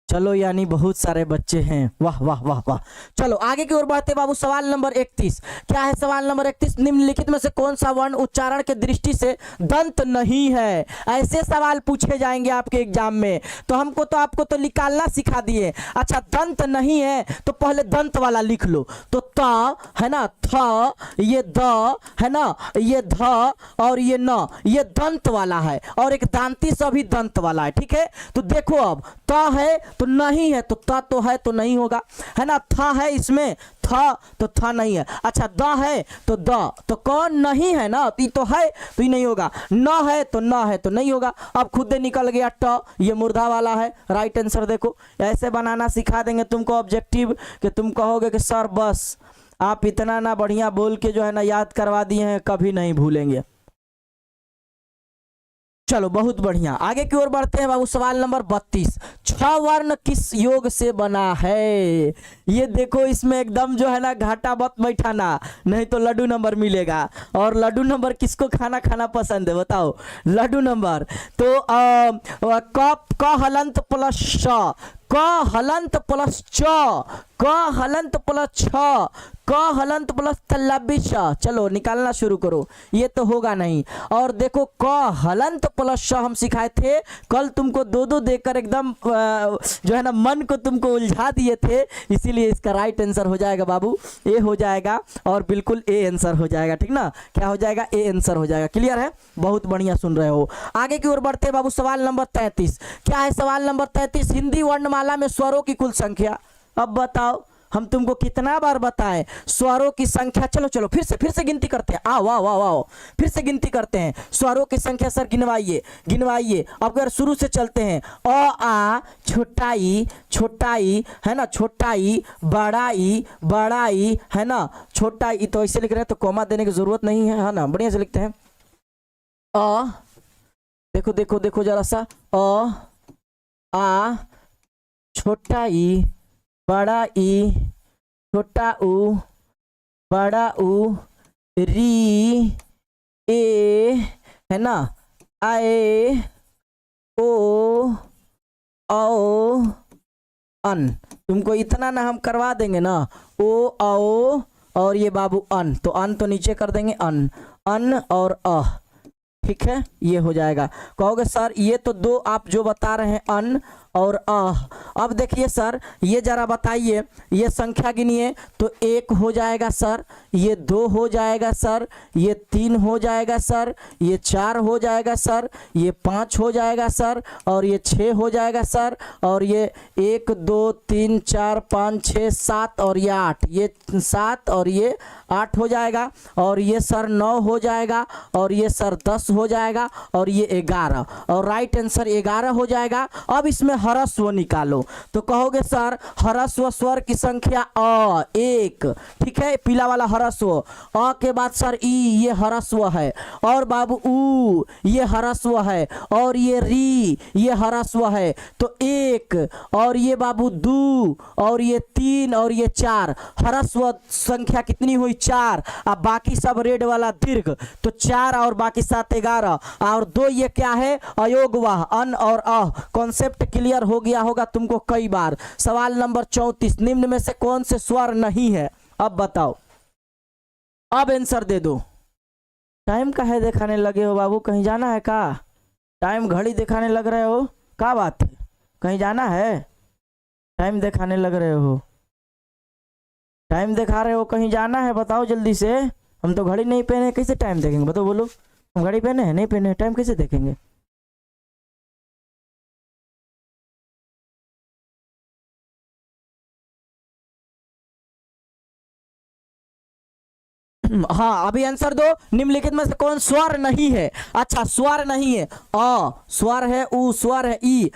चलो यानी बहुत सारे बच्चे हैं, वाह वाह वाह वाह। चलो आगे की ओर बढ़ते बाबू। सवाल नंबर 31 क्या है? सवाल नंबर 31, निम्नलिखित में से कौन सा वर्ण उच्चारण के दृष्टि से दंत नहीं है? ऐसे सवाल पूछे जाएंगे आपके एग्जाम में, तो हमको तो आपको तो निकालना सिखा दिए। अच्छा दंत नहीं है तो पहले दंत वाला लिख लो। तो त है ना, थ, ये द है ना, ये ध और ये न, ये दंत वाला है, और एक दांती सभी दंत वाला है। ठीक है, तो देखो अब त है तो नहीं है, तो ता तो है तो नहीं होगा, है ना। था है इसमें, था तो था नहीं है। अच्छा द है तो द तो कौन नहीं है ना, तो तो है तो ही नहीं होगा। न है तो न है तो नहीं होगा। अब खुद निकल गया ट, ये मुर्दा वाला है। राइट आंसर देखो, ऐसे बनाना सिखा देंगे तुमको ऑब्जेक्टिव, कि तुम कहोगे कि सर बस आप इतना ना बढ़िया बोल के जो है ना याद करवा दिए हैं, कभी नहीं भूलेंगे। चलो बहुत बढ़िया, आगे की ओर बढ़ते हैं बाबू। सवाल नंबर 32, छ वर्ण किस योग से बना है? ये देखो इसमें एकदम जो है ना घाटा मत बैठाना, नहीं तो लड्डू नंबर मिलेगा। और लड्डू नंबर किसको खाना खाना पसंद है बताओ? लड्डू नंबर। तो क हलंत प्लस श, क हलंत प्लस च, क हलंत प्लस छ, क हलंत प्लस तल्लबी श। चलो निकालना शुरू करो, ये तो होगा नहीं। और देखो क हलंत प्लस श हम सिखाए थे कल तुमको, 2-2 देकर एकदम जो है ना मन को तुमको उलझा दिए थे, इसीलिए इसका राइट आंसर हो जाएगा बाबू ए हो जाएगा, और बिल्कुल ए आंसर हो जाएगा। ठीक ना, क्या हो जाएगा? ए आंसर हो जाएगा। क्लियर है? बहुत बढ़िया सुन रहे हो। आगे की ओर बढ़ते हैं बाबू। सवाल नंबर 33 क्या है? सवाल नंबर 33, हिंदी वर्णमाला में स्वरों की कुल संख्या। अब बताओ, हम तुमको कितना बार बताएं स्वरों की संख्या। चलो चलो फिर से गिनती करते हैं। आओ आओ आओ आओ, फिर से गिनती करते हैं स्वरों की संख्या। सर गिनवाइए गिनवाइए। अब अगर शुरू से चलते हैं, अ आ, छोटाई छोटाई है ना, छोटाई, बड़ाई बड़ाई है ना, छोटाई तो ऐसे लिख रहे हैं तो कॉमा देने की जरूरत नहीं है ना, बढ़िया से लिखते हैं। अ देखो देखो देखो जरा सा, अ आ, छोटा ई, बड़ा ई, छोटा ऊ, बड़ा ऊ, री, ए है ना, आए, ओ, औ, अन। तुमको इतना ना हम करवा देंगे ना, ओ औ और ये बाबू अन, तो अन तो नीचे कर देंगे, अन, अन और अ। ठीक है, ये हो जाएगा। कहोगे सर ये तो दो आप जो बता रहे हैं अन और अब देखिए सर ये जरा बताइए, ये संख्या गिनिए तो 1 हो जाएगा सर, ये 2 हो जाएगा सर, ये 3 हो जाएगा सर, ये 4 हो जाएगा सर, ये 5 हो जाएगा सर, और ये 6 हो जाएगा सर, और ये 1 2 3 4 5 6 7 और ये 8, ये 7 और ये 8 हो जाएगा, और ये सर 9 हो जाएगा, और ये सर 10 हो जाएगा, और ये 11, और राइट आंसर 11 हो जाएगा। अब इसमें ह्रस्व निकालो तो कहोगे सर ह्रस्व स्वर की संख्या अ 1, ठीक है, पीला वाला ह्रस्व, अ के बाद सर ई ये ह्रस्व है, और बाबू ऊ ये ह्रस्व है, और ये री ये ह्रस्व है, तो 1, और ये बाबू 2, और ये 3, और ये 4, ह्रस्व संख्या कितनी हुई 4। अब बाकी सब रेड वाला दीर्घ, तो 4 और बाकी 7 11, और 2 ये क्या है अयोगवाह, अन और अह। कॉन्सेप्ट क्लियर हो गया होगा तुमको कई बार। सवाल नंबर 34, निम्न में से कौन से स्वर नहीं है, अब बताओ, अब आंसर दे दो। टाइम का है दिखाने लगे हो बाबू, कहीं जाना है का? टाइम घड़ी दिखाने लग रहे हो, क्या बात है, कहीं जाना है? टाइम दिखाने लग रहे हो, टाइम दिखा रहे हो, कहीं जाना है बताओ जल्दी से। हम तो घड़ी नहीं पहने, कैसे टाइम देखेंगे बताओ, बोलो। हम घड़ी पहने हैं, नहीं पहने, टाइम कैसे देखेंगे? हाँ अभी आंसर दो, निम्नलिखित में से कौन स्वर नहीं है? अच्छा स्वर नहीं है, अ स्वर है, उ स्वर है, ई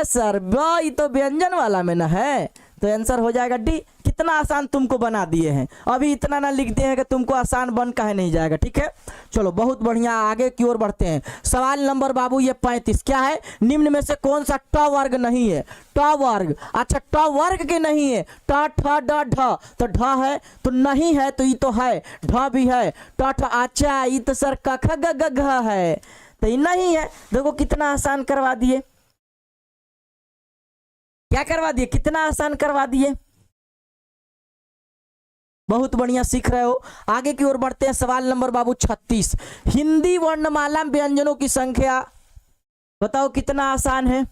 सर ये तो व्यंजन वाला में ना है, तो आंसर हो जाएगा डी। कितना आसान तुमको बना दिए हैं, अभी इतना ना लिखते हैं कि तुमको आसान बन काहे नहीं जाएगा। ठीक है चलो बहुत बढ़िया, आगे की ओर बढ़ते हैं। सवाल नंबर बाबू ये 35 क्या है? निम्न में से कौन सा ट वर्ग नहीं है? ट वर्ग, अच्छा ट वर्ग के नहीं है, ट ठ ड ढ, तो ढ है तो नहीं है, तो ये तो है, ढ भी है, ट ठ, अच्छा ये तो सर क ख ग घ है, तो ये नहीं है। देखो कितना आसान करवा दिए, क्या करवा दिए, कितना आसान करवा दिए। बहुत बढ़िया सीख रहे हो। आगे की ओर बढ़ते हैं। सवाल नंबर बाबू 36, हिंदी वर्णमाला व्यंजनों की संख्या बताओ कितना आसान है?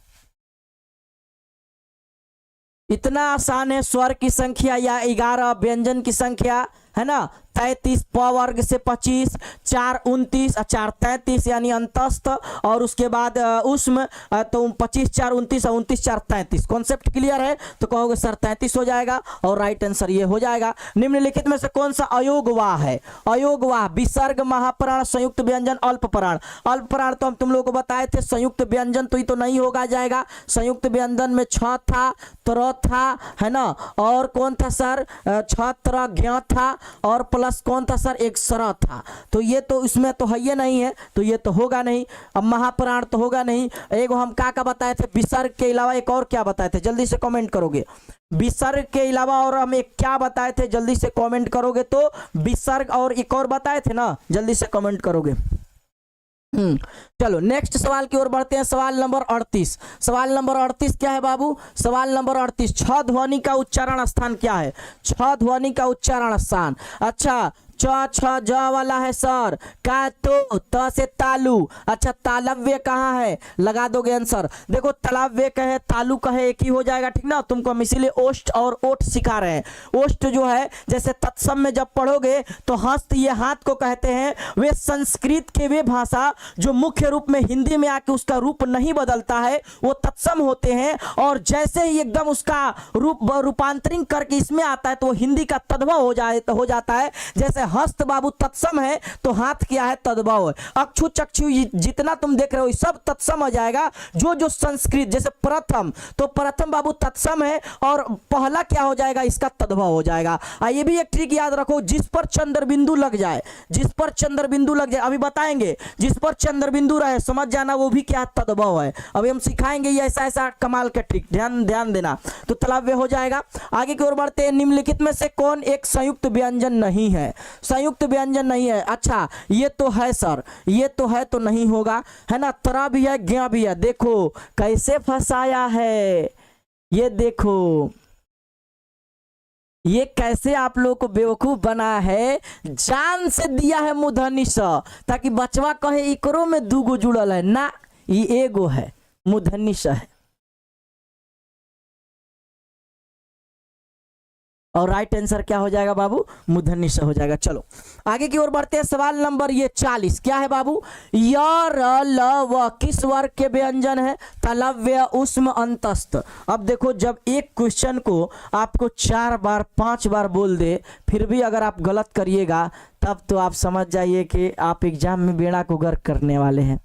इतना आसान है, स्वर की संख्या या 11, व्यंजन की संख्या है ना, 33 प वर्ग से 25, 4 29, 4 33 यानी अंतस्थ, और उसके बाद उष्म, तो 25 4 29 और 29 4 33। कॉन्सेप्ट क्लियर है तो कहोगे सर 33 हो जाएगा, और राइट आंसर ये हो जाएगा। निम्नलिखित में से कौन सा अयोगवाह है? अयोगवाह विसर्ग, महाप्राण, संयुक्त व्यंजन, अल्प प्राण। अल्प प्राण तो हम तुम लोग को बताए थे, संयुक्त व्यंजन तो ये तो नहीं होगा जाएगा। संयुक्त व्यंजन में छ था, त्र था, है ना, और कौन था सर, छ त्र ज्ञ था, और प्लस कौन था सर, एक सर था, तो ये तो इसमें तो है ये नहीं है, तो ये तो होगा नहीं। अब महाप्राण तो होगा नहीं। एक हम का बताए थे, विसर्ग के अलावा एक और क्या बताए थे, जल्दी से कमेंट करोगे। विसर्ग के अलावा और हम एक क्या बताए थे, जल्दी से कमेंट करोगे तो विसर्ग और एक और बताए थे ना, जल्दी से कमेंट करोगे। चलो नेक्स्ट सवाल की ओर बढ़ते हैं। सवाल नंबर 38, सवाल नंबर 38 क्या है बाबू? सवाल नंबर 38, छ ध्वनि का उच्चारण स्थान क्या है? छ ध्वनि का उच्चारण स्थान, अच्छा च छ ज वाला है सर, का तो त से तालु, अच्छा तालव्य कहाँ है, लगा दोगे आंसर। देखो तालव्य कहे तालु कहे एक ही हो जाएगा, ठीक ना। तुमको हम इसीलिए ओष्ठ और ओठ सिखा रहे हैं। ओष्ठ जो है जैसे तत्सम में जब पढ़ोगे तो हस्त ये हाथ को कहते हैं। वे संस्कृत के वे भाषा जो मुख्य रूप में हिंदी में आके उसका रूप नहीं बदलता है, वो तत्सम होते हैं, और जैसे ही एकदम उसका रूपांतरण करके इसमें आता है तो वो हिंदी का तद्भव हो जाता है। जैसे हस्त बाबू तत्सम है तो हाथ क्या है, तद्भव है। अक्षु चक्षु जितना तुम देख रहे हो सब तत्सम हो जाएगा। जो जो संस्कृत जैसे प्रथम, तो प्रथम बाबू तत्सम है, और पहला क्या हो जाएगा, इसका तद्भव हो जाएगा। ये भी एक ट्रिक याद रखो, जिस पर चंद्र बिंदु लग जाए, जिस पर चंद्र बिंदु लग जाए, अभी बताएंगे, जिस पर चंद्र बिंदु रहे समझ जाना वो भी क्या तद्भव है। अभी हम सिखाएंगे ये ऐसा ऐसा कमाल का ट्रिक, ध्यान देना, तो तालव्य हो जाएगा। आगे की ओर बढ़ते हैं। निम्नलिखित में से कौन एक संयुक्त व्यंजन नहीं है? संयुक्त व्यंजन नहीं है, अच्छा ये तो है सर, ये तो है तो नहीं होगा, है ना। तरा भी है, ज्ञ भी है, देखो कैसे फंसाया है, ये देखो ये कैसे आप लोग को बेवकूफ बना है, जान से दिया है मूर्धन्य स, ताकि बचवा कहे इकरो में दूगो जुड़ल है ना, ये एगो है, मूर्धन्य स है। और राइट आंसर क्या हो जाएगा बाबू, मूर्धन्य स हो जाएगा। चलो आगे की ओर बढ़ते हैं। सवाल नंबर ये 40 क्या है बाबू, य र ल व किस वर्ग के व्यंजन है, तलव्य उष्म अंतस्थ। अब देखो जब एक क्वेश्चन को आपको 4 बार 5 बार बोल दे फिर भी अगर आप गलत करिएगा तब तो आप समझ जाइए कि आप एग्जाम में बेड़ा को गर्क करने वाले हैं।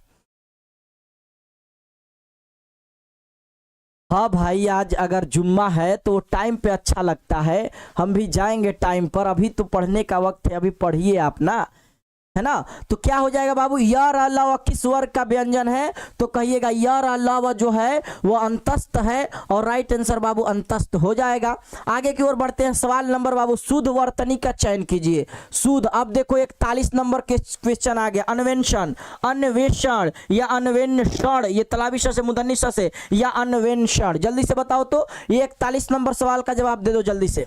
हाँ भाई, आज अगर जुम्मा है तो टाइम पे अच्छा लगता है, हम भी जाएंगे टाइम पर, अभी तो पढ़ने का वक्त है, अभी पढ़िए आप ना, है ना। तो क्या हो जाएगा बाबू, य र ल व किस वर्ग का व्यंजन है, तो कहिएगा य र ल व जो है वो अंतस्थ है, और राइट आंसर बाबू अंतस्थ हो जाएगा। आगे की ओर बढ़ते हैं। सवाल नंबर बाबू शुद्ध वर्तनी का चयन कीजिए। शुद्ध, अब देखो 41 नंबर के क्वेश्चन आ गया, अन्वेषण, अन्वेषण या अन्वेषण, ये तलावी श से मूर्धन्य स से, या अन्वेषण, जल्दी से बताओ तो। ये 41 नंबर सवाल का जवाब दे दो जल्दी से,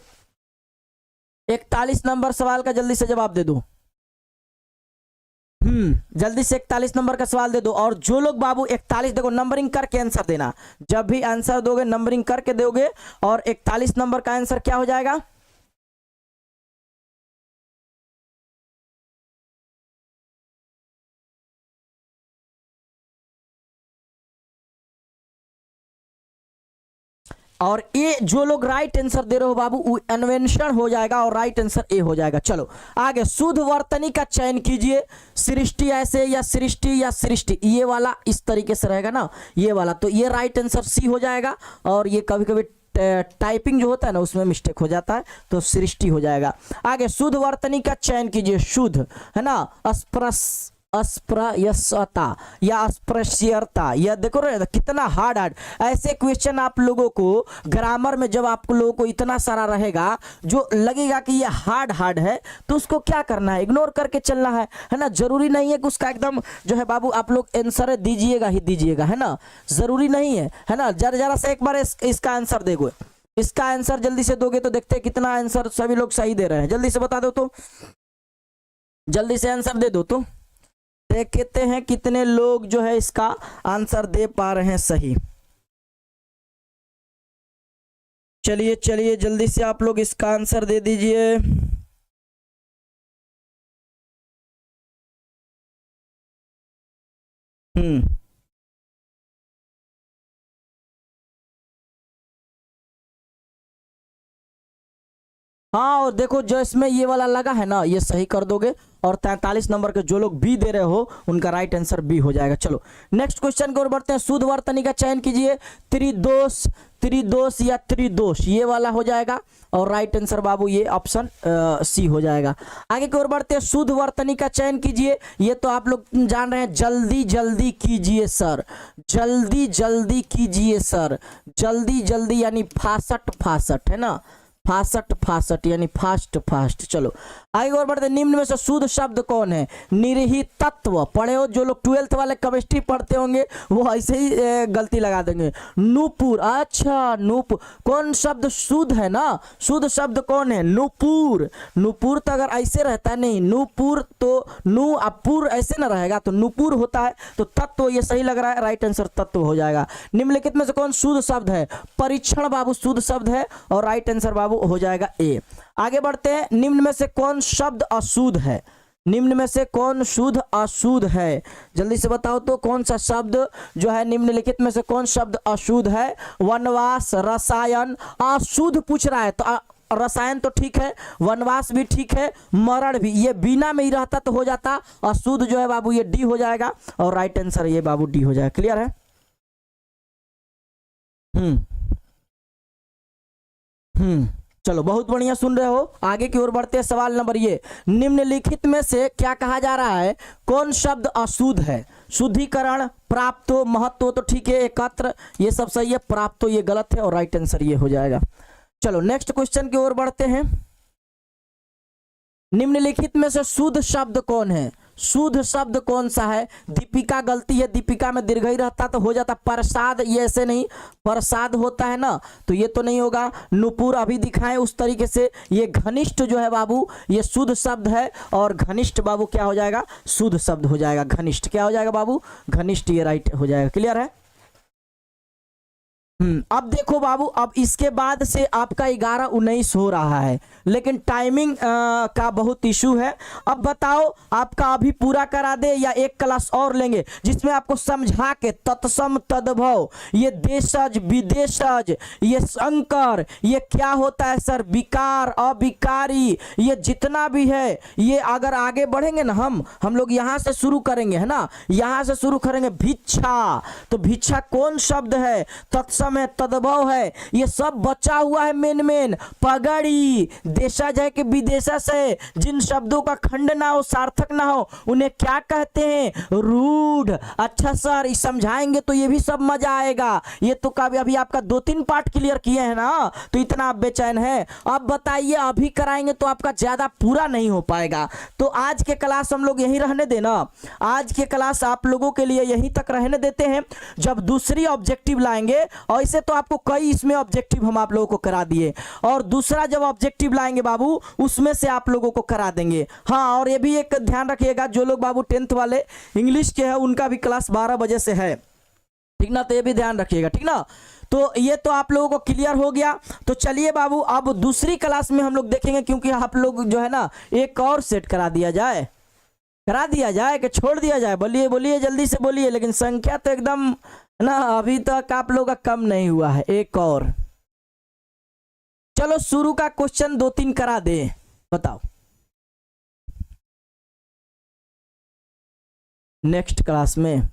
41 नंबर सवाल का जल्दी से जवाब दे दो। जल्दी से 41 नंबर का सवाल दे दो। और जो लोग बाबू 41, देखो नंबरिंग करके आंसर देना, जब भी आंसर दोगे नंबरिंग करके दोगे। और 41 नंबर का आंसर क्या हो जाएगा, और ये जो लोग राइट आंसर दे रहे हो बाबू वो अन्वेषण हो जाएगा और राइट आंसर ए हो जाएगा। चलो आगे, शुद्ध वर्तनी का चयन कीजिए। सृष्टि ऐसे या सृष्टि या सृष्टि, ये वाला इस तरीके से रहेगा ना, ये वाला, तो ये राइट आंसर सी हो जाएगा। और ये कभी कभी टाइपिंग जो होता है ना उसमें मिस्टेक हो जाता है, तो सृष्टि हो जाएगा। आगे, शुद्ध वर्तनी का चयन कीजिए। शुद्ध है ना, अस्पृश्यता या अस्पृश्यता, यह देखो रे कितना हार्ड ऐसे क्वेश्चन आप लोगों को ग्रामर में, जब आप लोगों को इतना सारा रहेगा जो लगेगा कि ये हार्ड है, तो उसको क्या करना है, इग्नोर करके चलना है ना। जरूरी नहीं है कि उसका एकदम जो है बाबू आप लोग आंसर दीजिएगा ही दीजिएगा, है ना, जरूरी नहीं है ना। जरा से एक बार इसका आंसर देखो, इसका आंसर जल्दी से दोगे तो देखते हैं कितना आंसर सभी लोग सही दे रहे हैं। जल्दी से बता दो तो, जल्दी से आंसर दे दो तो देखते हैं कितने लोग जो है इसका आंसर दे पा रहे हैं सही। चलिए चलिए जल्दी से आप लोग इसका आंसर दे दीजिए। हाँ, और देखो जो इसमें ये वाला लगा है ना, ये सही कर दोगे। और 43 नंबर के जो लोग बी दे रहे हो उनका राइट आंसर बी हो जाएगा। चलो नेक्स्ट क्वेश्चन की ओर बढ़ते हैं। शुद्ध वर्तनी का चयन कीजिए। त्रिदोष, त्रिदोष या त्रिदोष, ये वाला हो जाएगा। और राइट आंसर बाबू ये ऑप्शन सी हो जाएगा। आगे की ओर बढ़ते हैं। शुद्ध वर्तनी का चयन कीजिए। ये तो आप लोग जान रहे हैं, जल्दी जल्दी कीजिए सर, जल्दी जल्दी कीजिए सर, जल्दी जल्दी यानी फासट फासट, है ना, फासट फासट यानी फास्ट फास्ट। चलो आगे और बढ़ते। निम्न में से शुद्ध शब्द कौन है, निरहित तत्व, पढ़े हो जो लोग 12th वाले केमिस्ट्री पढ़ते होंगे वो ऐसे ही गलती लगा देंगे। नूपुर, अच्छा नूपुर, कौन शब्द शुद्ध है ना, शुद्ध शब्द कौन है, नूपुर। नूपुर तो अगर ऐसे रहता है, नहीं नूपुर तो नू अपुर ऐसे ना रहेगा, तो नूपुर होता है। तो तत्व ये सही लग रहा है, राइट आंसर तत्व हो जाएगा। निम्नलिखित में से कौन शुद्ध शब्द है, परीक्षण बाबू शुद्ध शब्द है, और राइट आंसर बाबू हो जाएगा ए। आगे बढ़ते हैं। निम्न में से कौन शब्द अशुद्ध है, निम्न में से कौन शुद्ध अशुद्ध है, जल्दी से बताओ तो कौन सा शब्द जो है निम्नलिखित में से कौन शब्द अशुद्ध है। वनवास, रसायन, अशुद्ध पूछ रहा है तो रसायन तो ठीक है, वनवास भी ठीक है, मरण भी, ये बिना में ही रहता तो हो जाता। अशुद्ध जो है बाबू ये डी हो जाएगा, और राइट आंसर ये बाबू डी हो जाएगा। क्लियर है। चलो बहुत बढ़िया सुन रहे हो। आगे की ओर बढ़ते हैं। सवाल नंबर ये, निम्नलिखित में से क्या कहा जा रहा है, कौन शब्द अशुद्ध है। शुद्धिकरण, प्राप्त, महत्व तो ठीक है, एकत्र ये सब सही है, प्राप्त ये गलत है, और राइट आंसर ये हो जाएगा। चलो नेक्स्ट क्वेश्चन की ओर बढ़ते हैं। निम्नलिखित में से शुद्ध शब्द कौन है, शुद्ध शब्द कौन सा है? दीपिका गलती है, दीपिका में दीर्घ ही रहता तो हो जाता प्रसाद, ये ऐसे नहीं प्रसाद होता है ना, तो ये तो नहीं होगा। नुपुर अभी दिखाएं उस तरीके से। ये घनिष्ठ जो है बाबू ये शुद्ध शब्द है, और घनिष्ठ बाबू क्या हो जाएगा? शुद्ध शब्द हो जाएगा। घनिष्ठ क्या हो जाएगा बाबू? घनिष्ठ, ये राइट हो जाएगा। क्लियर है? अब देखो बाबू, अब इसके बाद से आपका 11:19 हो रहा है, लेकिन टाइमिंग का बहुत इशू है। अब बताओ आपका अभी पूरा करा दे या एक क्लास और लेंगे जिसमें आपको समझा के तत्सम तद्भव, ये देशज विदेशज, ये संकर, ये क्या होता है सर, विकार अविकारी, ये जितना भी है, ये अगर आगे बढ़ेंगे ना हम लोग यहाँ से शुरू करेंगे, है ना, यहाँ से शुरू करेंगे। भिक्षा, तो भिक्षा कौन शब्द है? तत्सम है, तद्भव है, ये सब बचा हुआ है। मेन पगड़ी, देशज है कि विदेशज है, जिन शब्दों का खंड ना हो, सार्थक ना हो, उन्हें क्या कहते हैं? रूढ़। अच्छा सर ये समझाएंगे तो ये भी सब मजा आएगा। ये तो कभी अभी आपका 2-3 पार्ट क्लियर किए हैं ना, तो इतना आप बेचैन है। अब बताइए, अभी कराएंगे तो आपका ज्यादा पूरा नहीं हो पाएगा, तो आज के क्लास हम लोग यहीं रहने देना। आज के क्लास आप लोगों के लिए यहीं तक रहने देते हैं। जब दूसरी ऑब्जेक्टिव लाएंगे, और ऐसे तो आपको कई इसमें ऑब्जेक्टिव हम आप लोगों को करा दिए, और दूसरा जब ऑब्जेक्टिव लाएंगे बाबू उसमें से आप लोगों को करा देंगे। हाँ, और ये भी एक ध्यान रखिएगा, जो लोग बाबू 10th वाले इंग्लिश के हैं उनका भी क्लास 12 बजे से है, ठीक ना, तो ये भी ध्यान रखिएगा, ठीक ना। तो ये तो आप लोगों को क्लियर हो गया। तो चलिए बाबू, अब दूसरी क्लास में हम लोग देखेंगे, क्योंकि आप लोग जो है ना एक और सेट करा दिया जाए कि छोड़ दिया जाए? बोलिए जल्दी से बोलिए, लेकिन संख्या तो एकदम ना अभी तक आप लोगों का कम नहीं हुआ है। एक और चलो शुरू का क्वेश्चन 2-3 करा दे, बताओ नेक्स्ट क्लास में।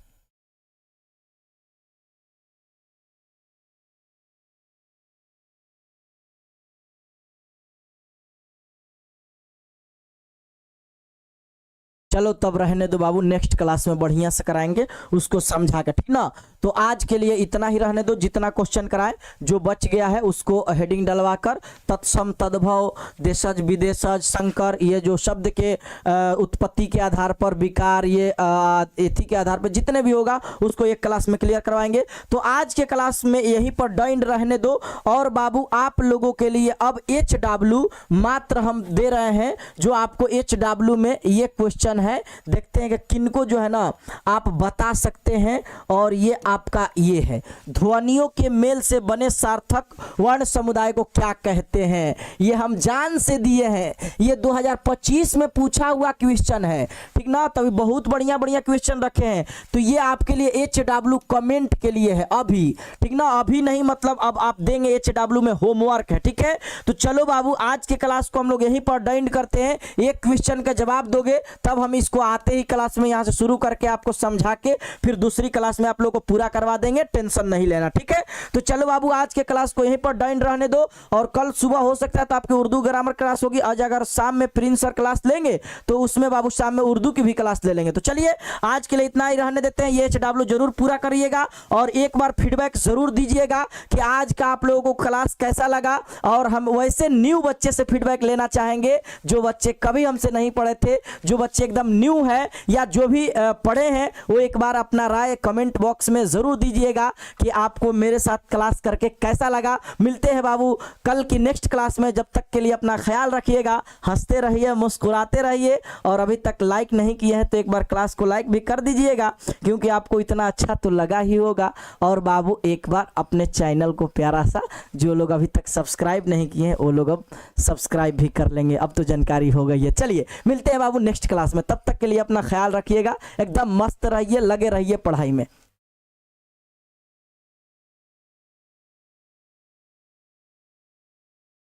चलो तब रहने दो बाबू, नेक्स्ट क्लास में बढ़िया से कराएंगे उसको समझा के, ठीक ना। तो आज के लिए इतना ही रहने दो। जितना क्वेश्चन कराए, जो बच गया है उसको हेडिंग डलवाकर तत्सम तद्भव, देशज विदेशज, संकर, ये जो शब्द के उत्पत्ति के आधार पर, विकार, ये एथी के आधार पर जितने भी होगा उसको एक क्लास में क्लियर करवाएंगे। तो आज के क्लास में यहीं पर डाइंड रहने दो। और बाबू आप लोगों के लिए अब HW मात्र हम दे रहे हैं, जो आपको HW में ये क्वेश्चन है, देखते हैं कि किनको जो है ना आप बता सकते हैं। और ये आपका ये है, ध्वनियों के मेल से बने सार्थक वर्ण समुदाय को क्या कहते हैं? ये हम जान से दिए हैं, ये 2025 में पूछा हुआ क्वेश्चन है, ठीक ना। तभी बहुत बढ़िया क्वेश्चन रखे हैं। तो ये आपके लिए HW कमेंट के लिए है अभी, ठीक ना, अभी नहीं, मतलब अब आप देंगे HW में होमवर्क है, ठीक है। तो चलो बाबू, आज के क्लास को हम लोग यहीं पर डाइंड करते हैं। एक क्वेश्चन का जवाब दोगे तब हम इसको आते ही क्लास में यहां से शुरू करके आपको समझा के फिर दूसरी क्लास में आप लोग को पूरा करवा देंगे, टेंशन नहीं लेना, ठीक है। तो चलो बाबू, आज के क्लास को यहीं पर डाइंड रहने दो। और कल सुबह हो सकता है तो आपकी उर्दू ग्रामर क्लास होगी। आज अगर शाम में प्रिंस सर क्लास लेंगे तो उसमें बाबू शाम में उर्दू की भी क्लास ले लेंगे। तो चलिए आज के लिए इतना ही रहने देते हैं। ये HW जरूर पूरा करिएगा और एक बार फीडबैक जरूर दीजिएगा कि आज का आप लोगों को क्लास कैसा लगा। और हम वैसे न्यू बच्चे से फीडबैक लेना चाहेंगे, जो बच्चे कभी हमसे नहीं पढ़े थे, जो बच्चे एकदम न्यू है या जो भी पढ़े हैं, वो एक बार अपना राय कमेंट बॉक्स में जरूर दीजिएगा कि आपको मेरे साथ क्लास करके कैसा लगा। मिलते हैं बाबू कल की नेक्स्ट क्लास में। जब तक के लिए अपना ख्याल रखिएगा, हंसते रहिए, मुस्कुराते रहिए। और अभी तक लाइक नहीं किए हैं तो एक बार क्लास को लाइक भी कर दीजिएगा, क्योंकि आपको इतना अच्छा तो लगा ही होगा। और बाबू एक बार अपने चैनल को प्यारा सा, जो लोग अभी तक सब्सक्राइब नहीं किए हैं वो लोग अब सब्सक्राइब भी कर लेंगे, अब तो जानकारी हो गई है। चलिए मिलते हैं बाबू नेक्स्ट क्लास में, तब तक के लिए अपना ख्याल रखिएगा, एकदम मस्त रहिए, लगे रहिए पढ़ाई में।